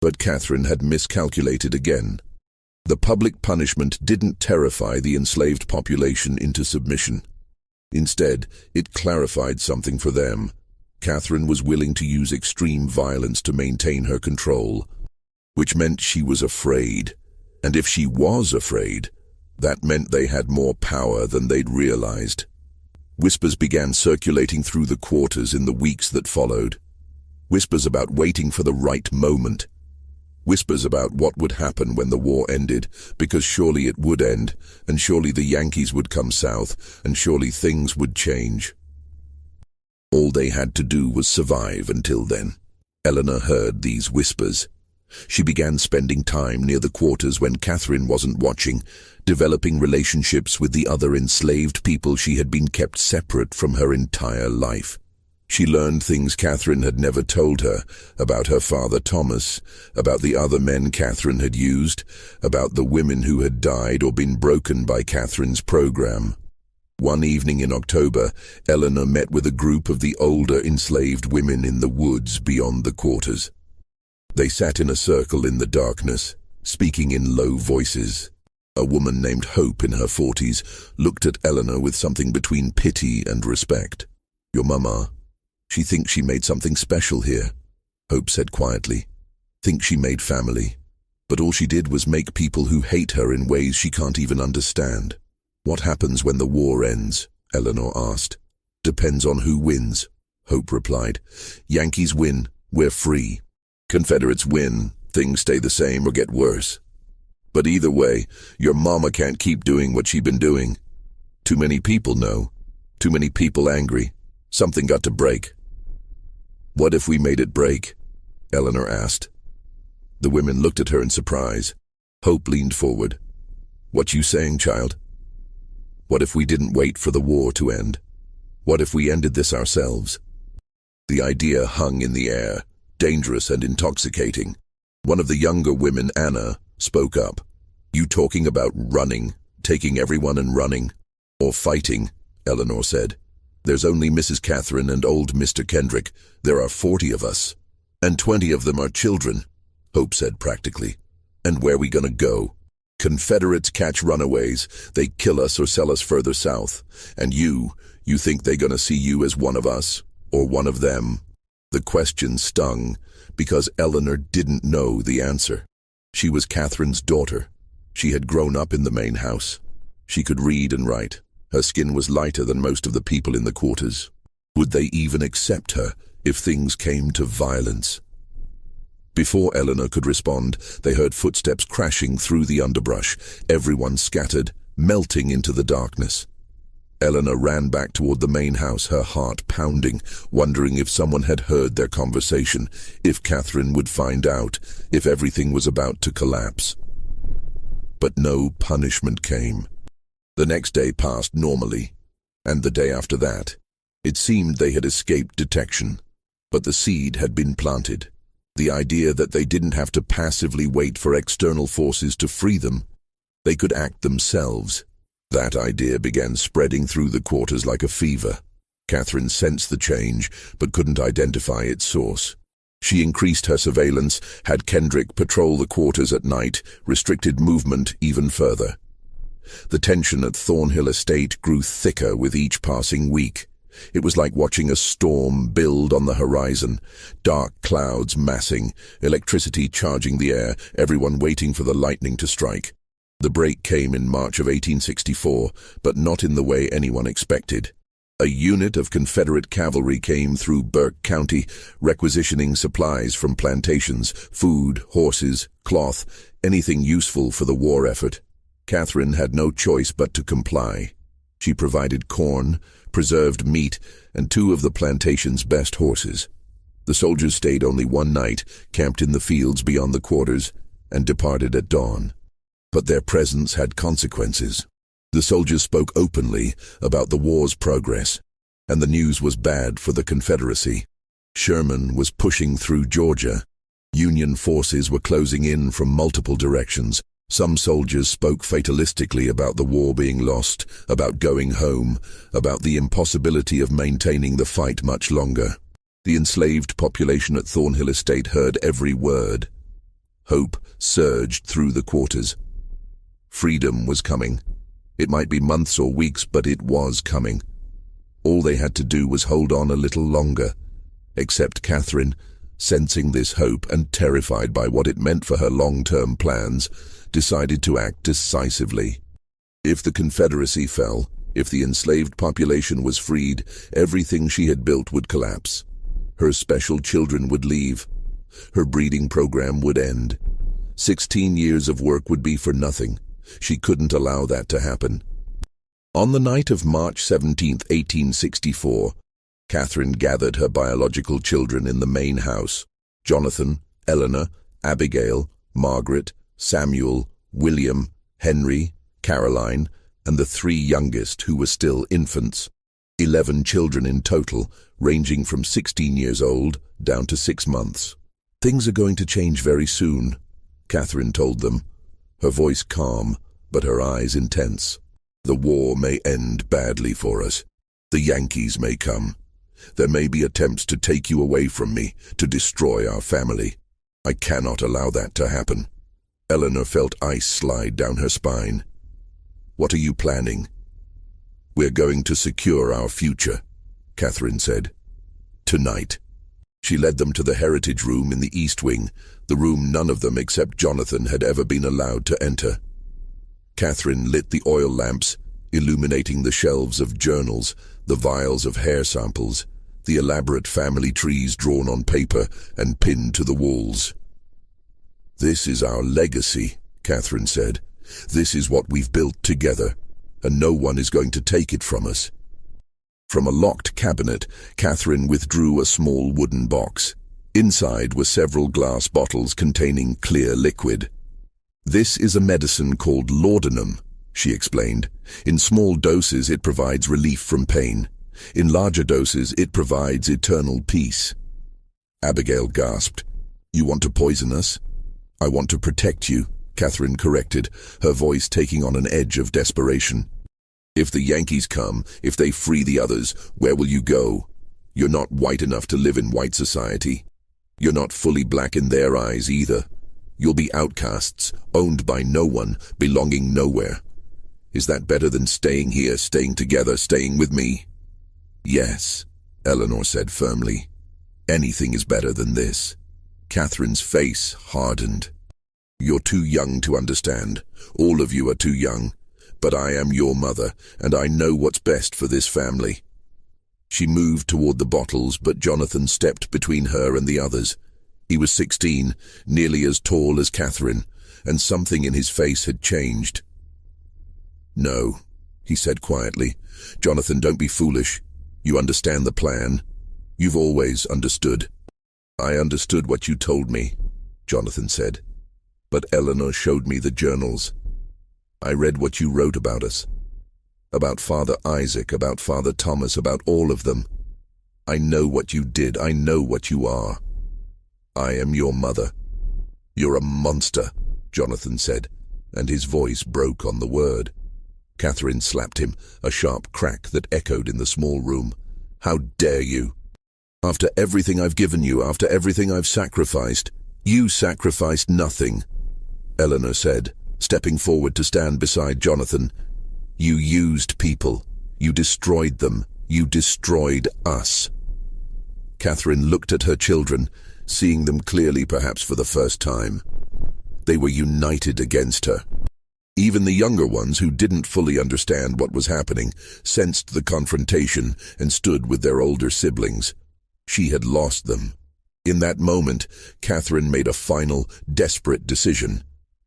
But Catherine had miscalculated again. The public punishment didn't terrify the enslaved population into submission. Instead, it clarified something for them. Catherine was willing to use extreme violence to maintain her control, which meant she was afraid. And if she was afraid, that meant they had more power than they'd realized. Whispers began circulating through the quarters in the weeks that followed. Whispers about waiting for the right moment. Whispers about what would happen when the war ended, because surely it would end, and surely the Yankees would come south, and surely things would change. All they had to do was survive until then. Eleanor heard these whispers. She began spending time near the quarters when Catherine wasn't watching, developing relationships with the other enslaved people she had been kept separate from her entire life. She learned things Catherine had never told her, about her father Thomas, about the other men Catherine had used, about the women who had died or been broken by Catherine's program. One evening in October, Eleanor met with a group of the older enslaved women in the woods beyond the quarters. They sat in a circle in the darkness, speaking in low voices. A woman named Hope in her 40s looked at Eleanor with something between pity and respect. "Your mama, she thinks she made something special here," Hope said quietly. "Thinks she made family. But all she did was make people who hate her in ways she can't even understand." "What happens when the war ends?" Eleanor asked. "Depends on who wins," Hope replied. "Yankees win, we're free. Confederates win, things stay the same or get worse. But either way, your mama can't keep doing what she's been doing. Too many people know. Too many people angry. Something got to break." "What if we made it break?" Eleanor asked. The women looked at her in surprise. Hope leaned forward. "What you saying, child? What if we didn't wait for the war to end? What if we ended this ourselves?" The idea hung in the air, dangerous and intoxicating. One of the younger women, Anna, spoke up. "You talking about running, taking everyone and running? Or fighting?" Eleanor said. "There's only Mrs. Catherine and old Mr. Kendrick. There are 40 of us. And 20 of them are children," Hope said practically. "And where we gonna go? Confederates catch runaways. They kill us or sell us further south. And you think they gonna see you as one of us, or one of them?" The question stung, because Eleanor didn't know the answer. She was Catherine's daughter. She had grown up in the main house. She could read and write. Her skin was lighter than most of the people in the quarters. Would they even accept her if things came to violence? Before Eleanor could respond, they heard footsteps crashing through the underbrush. Everyone scattered, melting into the darkness. Eleanor ran back toward the main house, her heart pounding, wondering if someone had heard their conversation, if Catherine would find out, if everything was about to collapse. But no punishment came. The next day passed normally, and the day after that. It seemed they had escaped detection, but the seed had been planted. The idea that they didn't have to passively wait for external forces to free them. They could act themselves. That idea began spreading through the quarters like a fever. Catherine sensed the change, but couldn't identify its source. She increased her surveillance, had Kendrick patrol the quarters at night, restricted movement even further. The tension at Thornhill Estate grew thicker with each passing week. It was like watching a storm build on the horizon, dark clouds massing, electricity charging the air, everyone waiting for the lightning to strike. The break came in March of 1864, but not in the way anyone expected. A unit of Confederate cavalry came through Burke County, requisitioning supplies from plantations, food, horses, cloth, anything useful for the war effort. Catherine had no choice but to comply. She provided corn, preserved meat, and 2 of the plantation's best horses. The soldiers stayed only one night, camped in the fields beyond the quarters, and departed at dawn. But their presence had consequences. The soldiers spoke openly about the war's progress, and the news was bad for the Confederacy. Sherman was pushing through Georgia. Union forces were closing in from multiple directions. Some soldiers spoke fatalistically about the war being lost, about going home, about the impossibility of maintaining the fight much longer. The enslaved population at Thornhill Estate heard every word. Hope surged through the quarters. Freedom was coming. It might be months or weeks, but it was coming. All they had to do was hold on a little longer. Except Catherine, sensing this hope and terrified by what it meant for her long-term plans, decided to act decisively. If the Confederacy fell, if the enslaved population was freed, everything she had built would collapse. Her special children would leave. Her breeding program would end. 16 years of work would be for nothing. She couldn't allow that to happen. On the night of March 17, 1864, Catherine gathered her biological children in the main house: Jonathan, Eleanor, Abigail, Margaret, Samuel, William, Henry, Caroline, and the three youngest who were still infants. 11 children in total, ranging from 16 years old down to 6 months. "Things are going to change very soon," Catherine told them, her voice calm, but her eyes intense. "The war may end badly for us. The Yankees may come. There may be attempts to take you away from me, to destroy our family. I cannot allow that to happen." Eleanor felt ice slide down her spine. "What are you planning?" "We're going to secure our future," Catherine said. "Tonight." She led them to the heritage room in the East Wing, the room none of them except Jonathan had ever been allowed to enter. Catherine lit the oil lamps, illuminating the shelves of journals, the vials of hair samples, the elaborate family trees drawn on paper and pinned to the walls. "This is our legacy," Catherine said. "This is what we've built together, and no one is going to take it from us." From a locked cabinet, Catherine withdrew a small wooden box. Inside were several glass bottles containing clear liquid. "This is a medicine called laudanum," she explained. "In small doses it provides relief from pain. In larger doses it provides eternal peace." Abigail gasped. "You want to poison us?" "I want to protect you," Catherine corrected, her voice taking on an edge of desperation. "If the Yankees come, if they free the others, where will you go? You're not white enough to live in white society. You're not fully black in their eyes either. You'll be outcasts, owned by no one, belonging nowhere. Is that better than staying here, staying together, staying with me?" "Yes," Eleanor said firmly. "Anything is better than this." Catherine's face hardened. "You're too young to understand. All of you are too young. But I am your mother, and I know what's best for this family." She moved toward the bottles, but Jonathan stepped between her and the others. He was 16, nearly as tall as Catherine, and something in his face had changed. "No," he said quietly. "Jonathan, don't be foolish. You understand the plan. You've always understood." "I understood what you told me," Jonathan said. "But Eleanor showed me the journals. I read what you wrote about us. About Father Isaac, about Father Thomas, about all of them. I know what you did. I know what you are. I am your mother." "You're a monster," Jonathan said, and his voice broke on the word. Catherine slapped him, a sharp crack that echoed in the small room. "How dare you? After everything I've given you, after everything I've sacrificed." "You sacrificed nothing," Eleanor said, stepping forward to stand beside Jonathan. "You used people. You destroyed them. You destroyed us." Catherine looked at her children, seeing them clearly perhaps for the first time. They were united against her. Even the younger ones, who didn't fully understand what was happening, sensed the confrontation and stood with their older siblings. She had lost them. In that moment, Catherine made a final, desperate decision.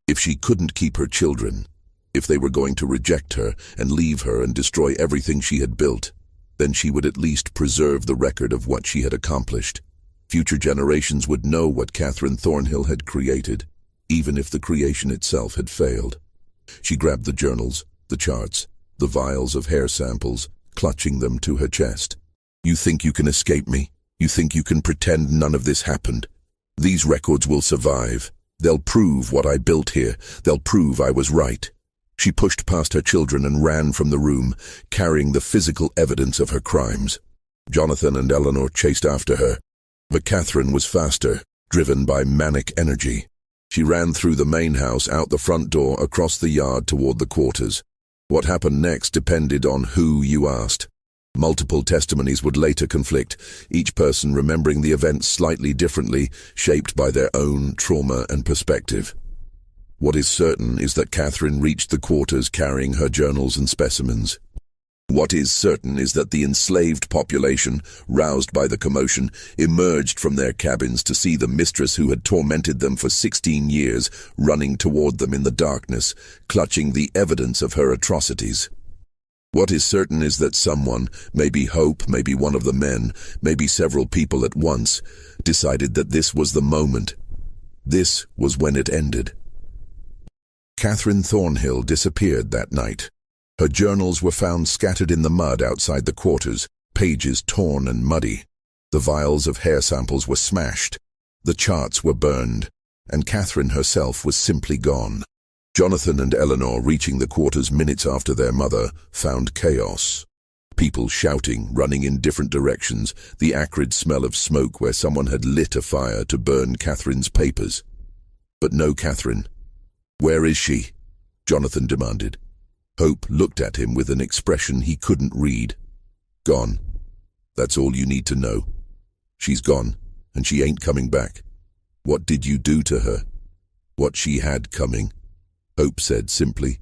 If she couldn't keep her children, if they were going to reject her and leave her and destroy everything she had built, then she would at least preserve the record of what she had accomplished. Future generations would know what Catherine Thornhill had created, even if the creation itself had failed. She grabbed the journals, the charts, the vials of hair samples, clutching them to her chest. You think you can escape me? You think you can pretend none of this happened? These records will survive. They'll prove what I built here. They'll prove I was right. She pushed past her children and ran from the room, carrying the physical evidence of her crimes. Jonathan and Eleanor chased after her, but Catherine was faster, driven by manic energy. She ran through the main house, out the front door, across the yard toward the quarters. What happened next depended on who you asked. Multiple testimonies would later conflict, each person remembering the events slightly differently, shaped by their own trauma and perspective. What is certain is that Catherine reached the quarters carrying her journals and specimens. What is certain is that the enslaved population, roused by the commotion, emerged from their cabins to see the mistress who had tormented them for 16 years running toward them in the darkness, clutching the evidence of her atrocities. What is certain is that someone, maybe Hope, maybe one of the men, maybe several people at once, decided that this was the moment. This was when it ended. Catherine Thornhill disappeared that night. Her journals were found scattered in the mud outside the quarters, pages torn and muddy. The vials of hair samples were smashed. The charts were burned, and Catherine herself was simply gone. Jonathan and Eleanor, reaching the quarters minutes after their mother, found chaos. People shouting, running in different directions, the acrid smell of smoke where someone had lit a fire to burn Catherine's papers. But no Catherine. "Where is she?" Jonathan demanded. Hope looked at him with an expression he couldn't read. "Gone. That's all you need to know. She's gone, and she ain't coming back. What did you do to her?" "What she had coming," Hope said simply.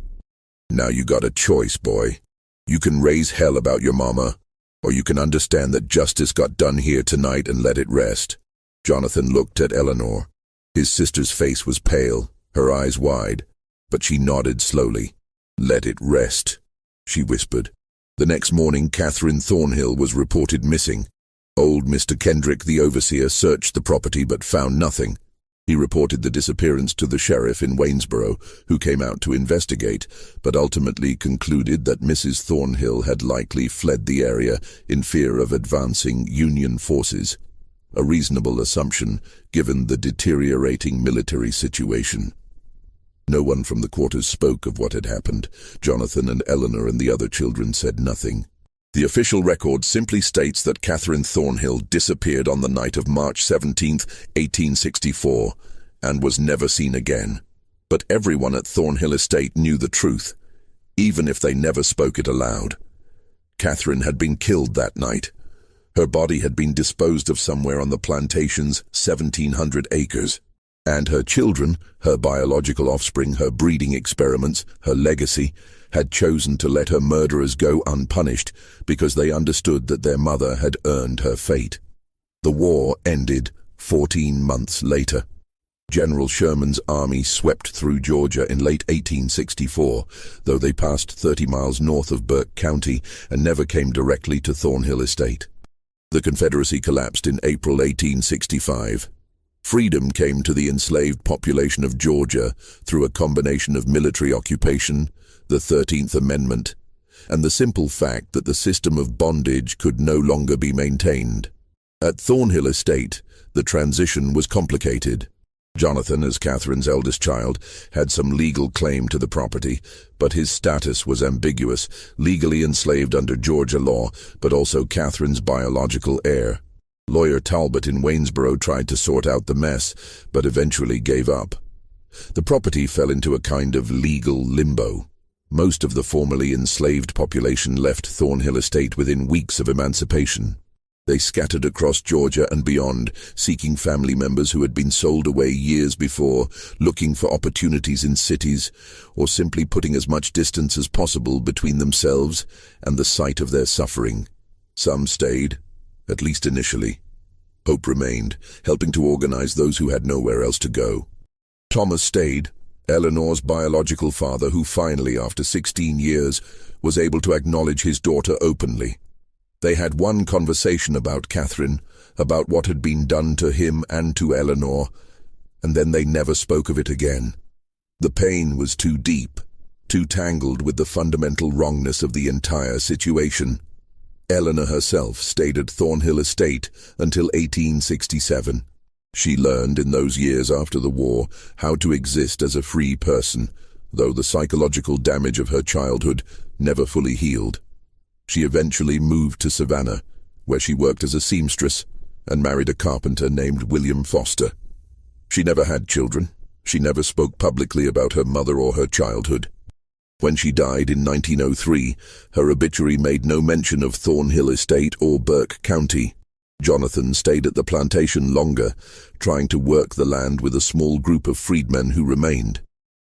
"Now you got a choice, boy. You can raise hell about your mama, or you can understand that justice got done here tonight and let it rest." Jonathan looked at Eleanor. His sister's face was pale, her eyes wide, but she nodded slowly. "Let it rest," she whispered. The next morning, Catherine Thornhill was reported missing. Old Mr. Kendrick, the overseer, searched the property but found nothing. He reported the disappearance to the sheriff in Waynesboro, who came out to investigate, but ultimately concluded that Mrs. Thornhill had likely fled the area in fear of advancing Union forces. A reasonable assumption, given the deteriorating military situation. No one from the quarters spoke of what had happened. Jonathan and Eleanor and the other children said nothing. The official record simply states that Catherine Thornhill disappeared on the night of March 17, 1864, and was never seen again. But everyone at Thornhill Estate knew the truth, even if they never spoke it aloud. Catherine had been killed that night. Her body had been disposed of somewhere on the plantation's 1,700 acres. And her children, her biological offspring, her breeding experiments, her legacy, had chosen to let her murderers go unpunished because they understood that their mother had earned her fate. The war ended 14 months later. General Sherman's army swept through Georgia in late 1864, though they passed 30 miles north of Burke County and never came directly to Thornhill Estate. The Confederacy collapsed in April 1865. Freedom came to the enslaved population of Georgia through a combination of military occupation, the 13th Amendment, and the simple fact that the system of bondage could no longer be maintained. At Thornhill Estate, the transition was complicated. Jonathan, as Catherine's eldest child, had some legal claim to the property, but his status was ambiguous, legally enslaved under Georgia law, but also Catherine's biological heir. Lawyer Talbot in Waynesboro tried to sort out the mess, but eventually gave up. The property fell into a kind of legal limbo. Most of the formerly enslaved population left Thornhill Estate within weeks of emancipation. They scattered across Georgia and beyond, seeking family members who had been sold away years before, looking for opportunities in cities, or simply putting as much distance as possible between themselves and the site of their suffering. Some stayed, at least initially. Hope remained, helping to organize those who had nowhere else to go. Thomas stayed, Eleanor's biological father, who finally, after 16 years, was able to acknowledge his daughter openly. They had one conversation about Catherine, about what had been done to him and to Eleanor, and then they never spoke of it again. The pain was too deep, too tangled with the fundamental wrongness of the entire situation. Eleanor herself stayed at Thornhill Estate until 1867. She learned in those years after the war how to exist as a free person, though the psychological damage of her childhood never fully healed. She eventually moved to Savannah, where she worked as a seamstress and married a carpenter named William Foster. She never had children. She never spoke publicly about her mother or her childhood. When she died in 1903, her obituary made no mention of Thornhill Estate or Burke County. Jonathan stayed at the plantation longer, trying to work the land with a small group of freedmen who remained.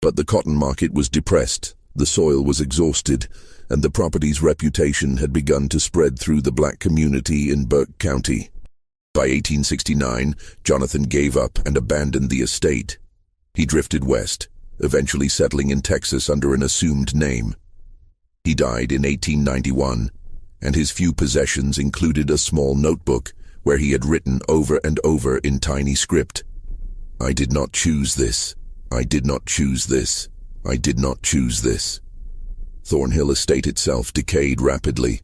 But the cotton market was depressed, the soil was exhausted, and the property's reputation had begun to spread through the black community in Burke County. By 1869, Jonathan gave up and abandoned the estate. He drifted west, eventually settling in Texas under an assumed name. He died in 1891, and his few possessions included a small notebook where he had written over and over in tiny script, "I did not choose this. I did not choose this. I did not choose this." Thornhill Estate itself decayed rapidly.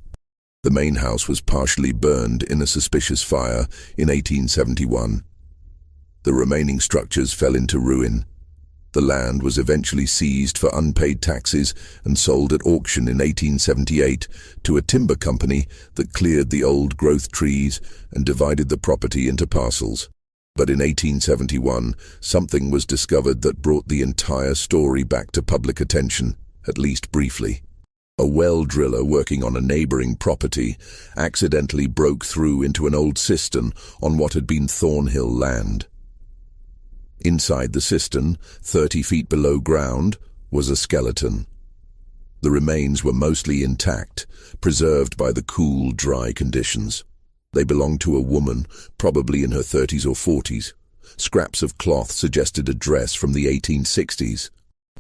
The main house was partially burned in a suspicious fire in 1871. The remaining structures fell into ruin. The land was eventually seized for unpaid taxes and sold at auction in 1878 to a timber company that cleared the old growth trees and divided the property into parcels. But in 1871, something was discovered that brought the entire story back to public attention, at least briefly. A well driller working on a neighboring property accidentally broke through into an old cistern on what had been Thornhill land. Inside the cistern, 30 feet below ground, was a skeleton. The remains were mostly intact, preserved by the cool, dry conditions. They belonged to a woman, probably in her 30s or 40s. Scraps of cloth suggested a dress from the 1860s.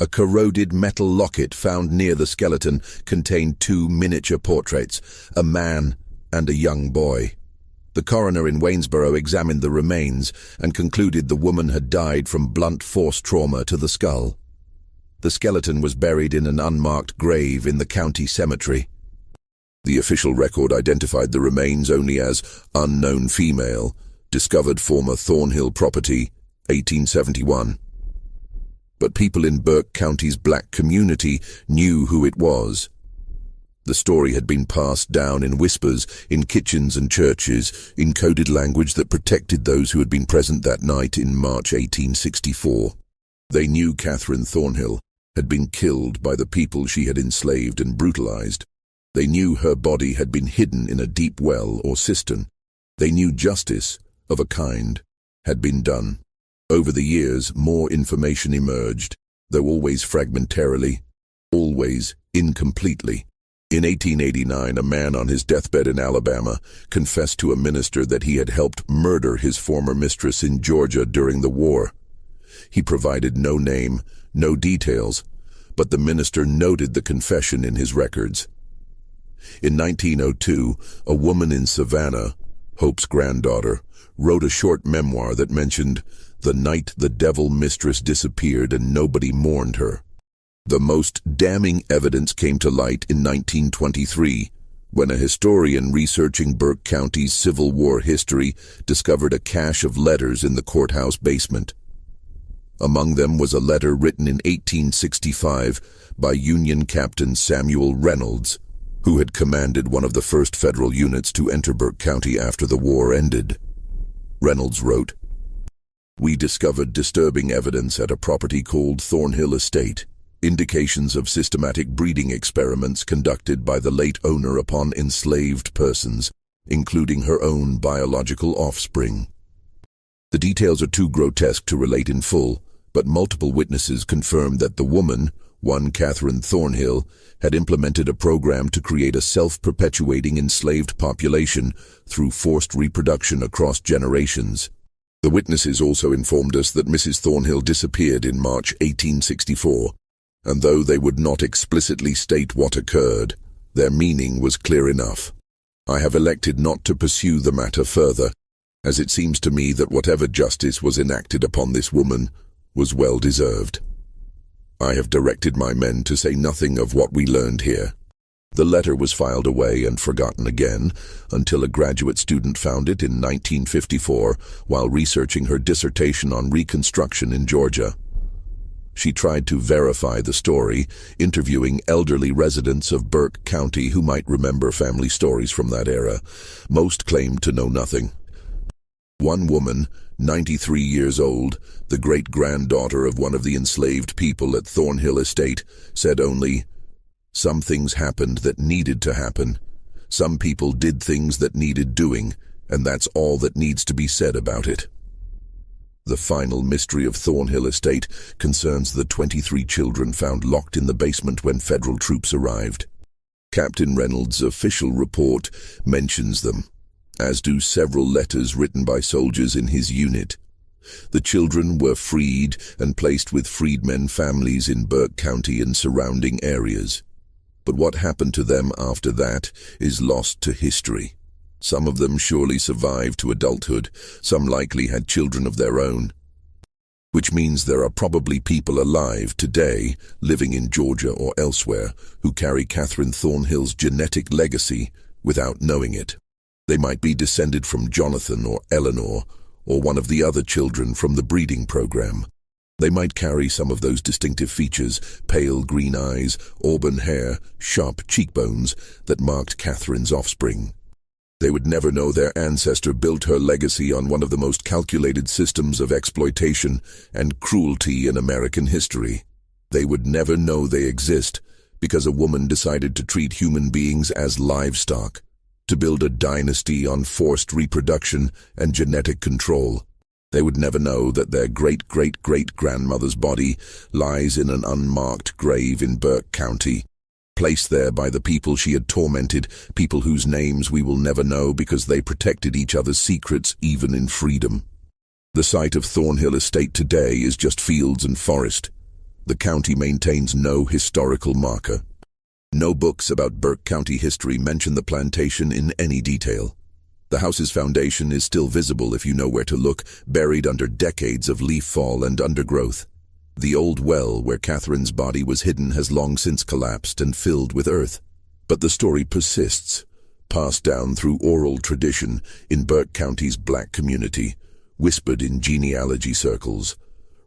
A corroded metal locket found near the skeleton contained 2 miniature portraits, a man and a young boy. The coroner in Waynesboro examined the remains and concluded the woman had died from blunt force trauma to the skull. The skeleton was buried in an unmarked grave in the county cemetery. The official record identified the remains only as unknown female, discovered former Thornhill property, 1871. But people in Burke County's black community knew who it was. The story had been passed down in whispers, in kitchens and churches, in coded language that protected those who had been present that night in March 1864. They knew Catherine Thornhill had been killed by the people she had enslaved and brutalized. They knew her body had been hidden in a deep well or cistern. They knew justice, of a kind, had been done. Over the years, more information emerged, though always fragmentarily, always incompletely. In 1889, a man on his deathbed in Alabama confessed to a minister that he had helped murder his former mistress in Georgia during the war. He provided no name, no details, but the minister noted the confession in his records. In 1902, a woman in Savannah, Hope's granddaughter, wrote a short memoir that mentioned the night the devil mistress disappeared and nobody mourned her. The most damning evidence came to light in 1923, when a historian researching Burke County's Civil War history discovered a cache of letters in the courthouse basement. Among them was a letter written in 1865 by Union Captain Samuel Reynolds, who had commanded one of the first federal units to enter Burke County after the war ended. Reynolds wrote, "We discovered disturbing evidence at a property called Thornhill Estate. Indications of systematic breeding experiments conducted by the late owner upon enslaved persons, including her own biological offspring. The details are too grotesque to relate in full, but multiple witnesses confirmed that the woman, one Catherine Thornhill, had implemented a program to create a self-perpetuating enslaved population through forced reproduction across generations. The witnesses also informed us that Mrs. Thornhill disappeared in March 1864, and though they would not explicitly state what occurred, their meaning was clear enough. I have elected not to pursue the matter further, as it seems to me that whatever justice was enacted upon this woman was well deserved. I have directed my men to say nothing of what we learned here. The letter was filed away and forgotten again until a graduate student found it in 1954 while researching her dissertation on Reconstruction in Georgia. She tried to verify the story, interviewing elderly residents of Burke County who might remember family stories from that era. Most claimed to know nothing. One woman, 93 years old, the great-granddaughter of one of the enslaved people at Thornhill Estate, said only, "Some things happened that needed to happen. Some people did things that needed doing, and that's all that needs to be said about it." The final mystery of Thornhill Estate concerns the 23 children found locked in the basement when federal troops arrived. Captain Reynolds' official report mentions them, as do several letters written by soldiers in his unit. The children were freed and placed with freedmen families in Burke County and surrounding areas. But what happened to them after that is lost to history. Some of them surely survived to adulthood, some likely had children of their own. Which means there are probably people alive today, living in Georgia or elsewhere, who carry Catherine Thornhill's genetic legacy without knowing it. They might be descended from Jonathan or Eleanor, or one of the other children from the breeding program. They might carry some of those distinctive features, pale green eyes, auburn hair, sharp cheekbones, that marked Catherine's offspring. They would never know their ancestor built her legacy on one of the most calculated systems of exploitation and cruelty in American history. They would never know they exist because a woman decided to treat human beings as livestock, to build a dynasty on forced reproduction and genetic control. They would never know that their great-great-great-grandmother's body lies in an unmarked grave in Burke County, placed there by the people she had tormented, people whose names we will never know because they protected each other's secrets even in freedom. The site of Thornhill Estate today is just fields and forest. The county maintains no historical marker. No books about Burke County history mention the plantation in any detail. The house's foundation is still visible if you know where to look, buried under decades of leaf fall and undergrowth. The old well where Catherine's body was hidden has long since collapsed and filled with earth. But the story persists, passed down through oral tradition in Burke County's black community, whispered in genealogy circles,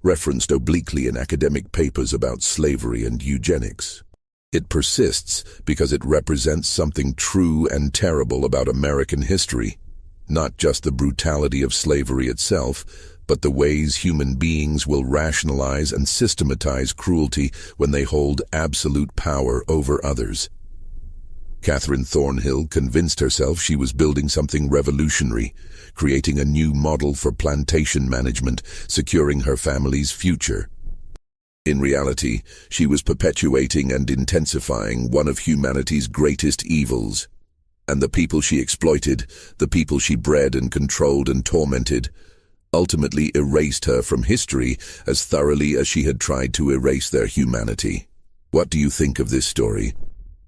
referenced obliquely in academic papers about slavery and eugenics. It persists because it represents something true and terrible about American history, not just the brutality of slavery itself, but the ways human beings will rationalize and systematize cruelty when they hold absolute power over others. Catherine Thornhill convinced herself she was building something revolutionary, creating a new model for plantation management, securing her family's future. In reality, she was perpetuating and intensifying one of humanity's greatest evils. And the people she exploited, the people she bred and controlled and tormented, ultimately erased her from history as thoroughly as she had tried to erase their humanity. What do you think of this story?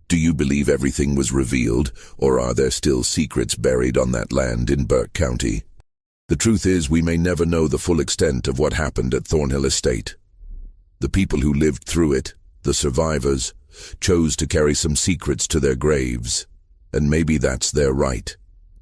Do you believe everything was revealed, or are there still secrets buried on that land in Burke County? The truth is, we may never know the full extent of what happened at Thornhill Estate. The people who lived through it, the survivors, chose to carry some secrets to their graves. And maybe that's their right.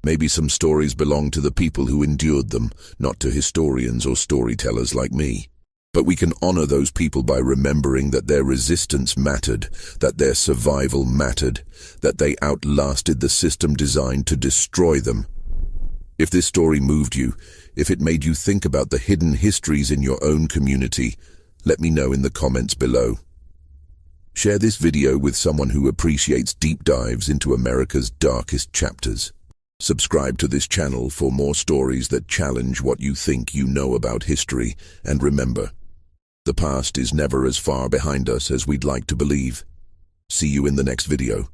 Maybe some stories belong to the people who endured them, not to historians or storytellers like me. But we can honor those people by remembering that their resistance mattered, that their survival mattered, that they outlasted the system designed to destroy them. If this story moved you, if it made you think about the hidden histories in your own community, let me know in the comments below. Share this video with someone who appreciates deep dives into America's darkest chapters. Subscribe to this channel for more stories that challenge what you think you know about history, and remember, the past is never as far behind us as we'd like to believe. See you in the next video.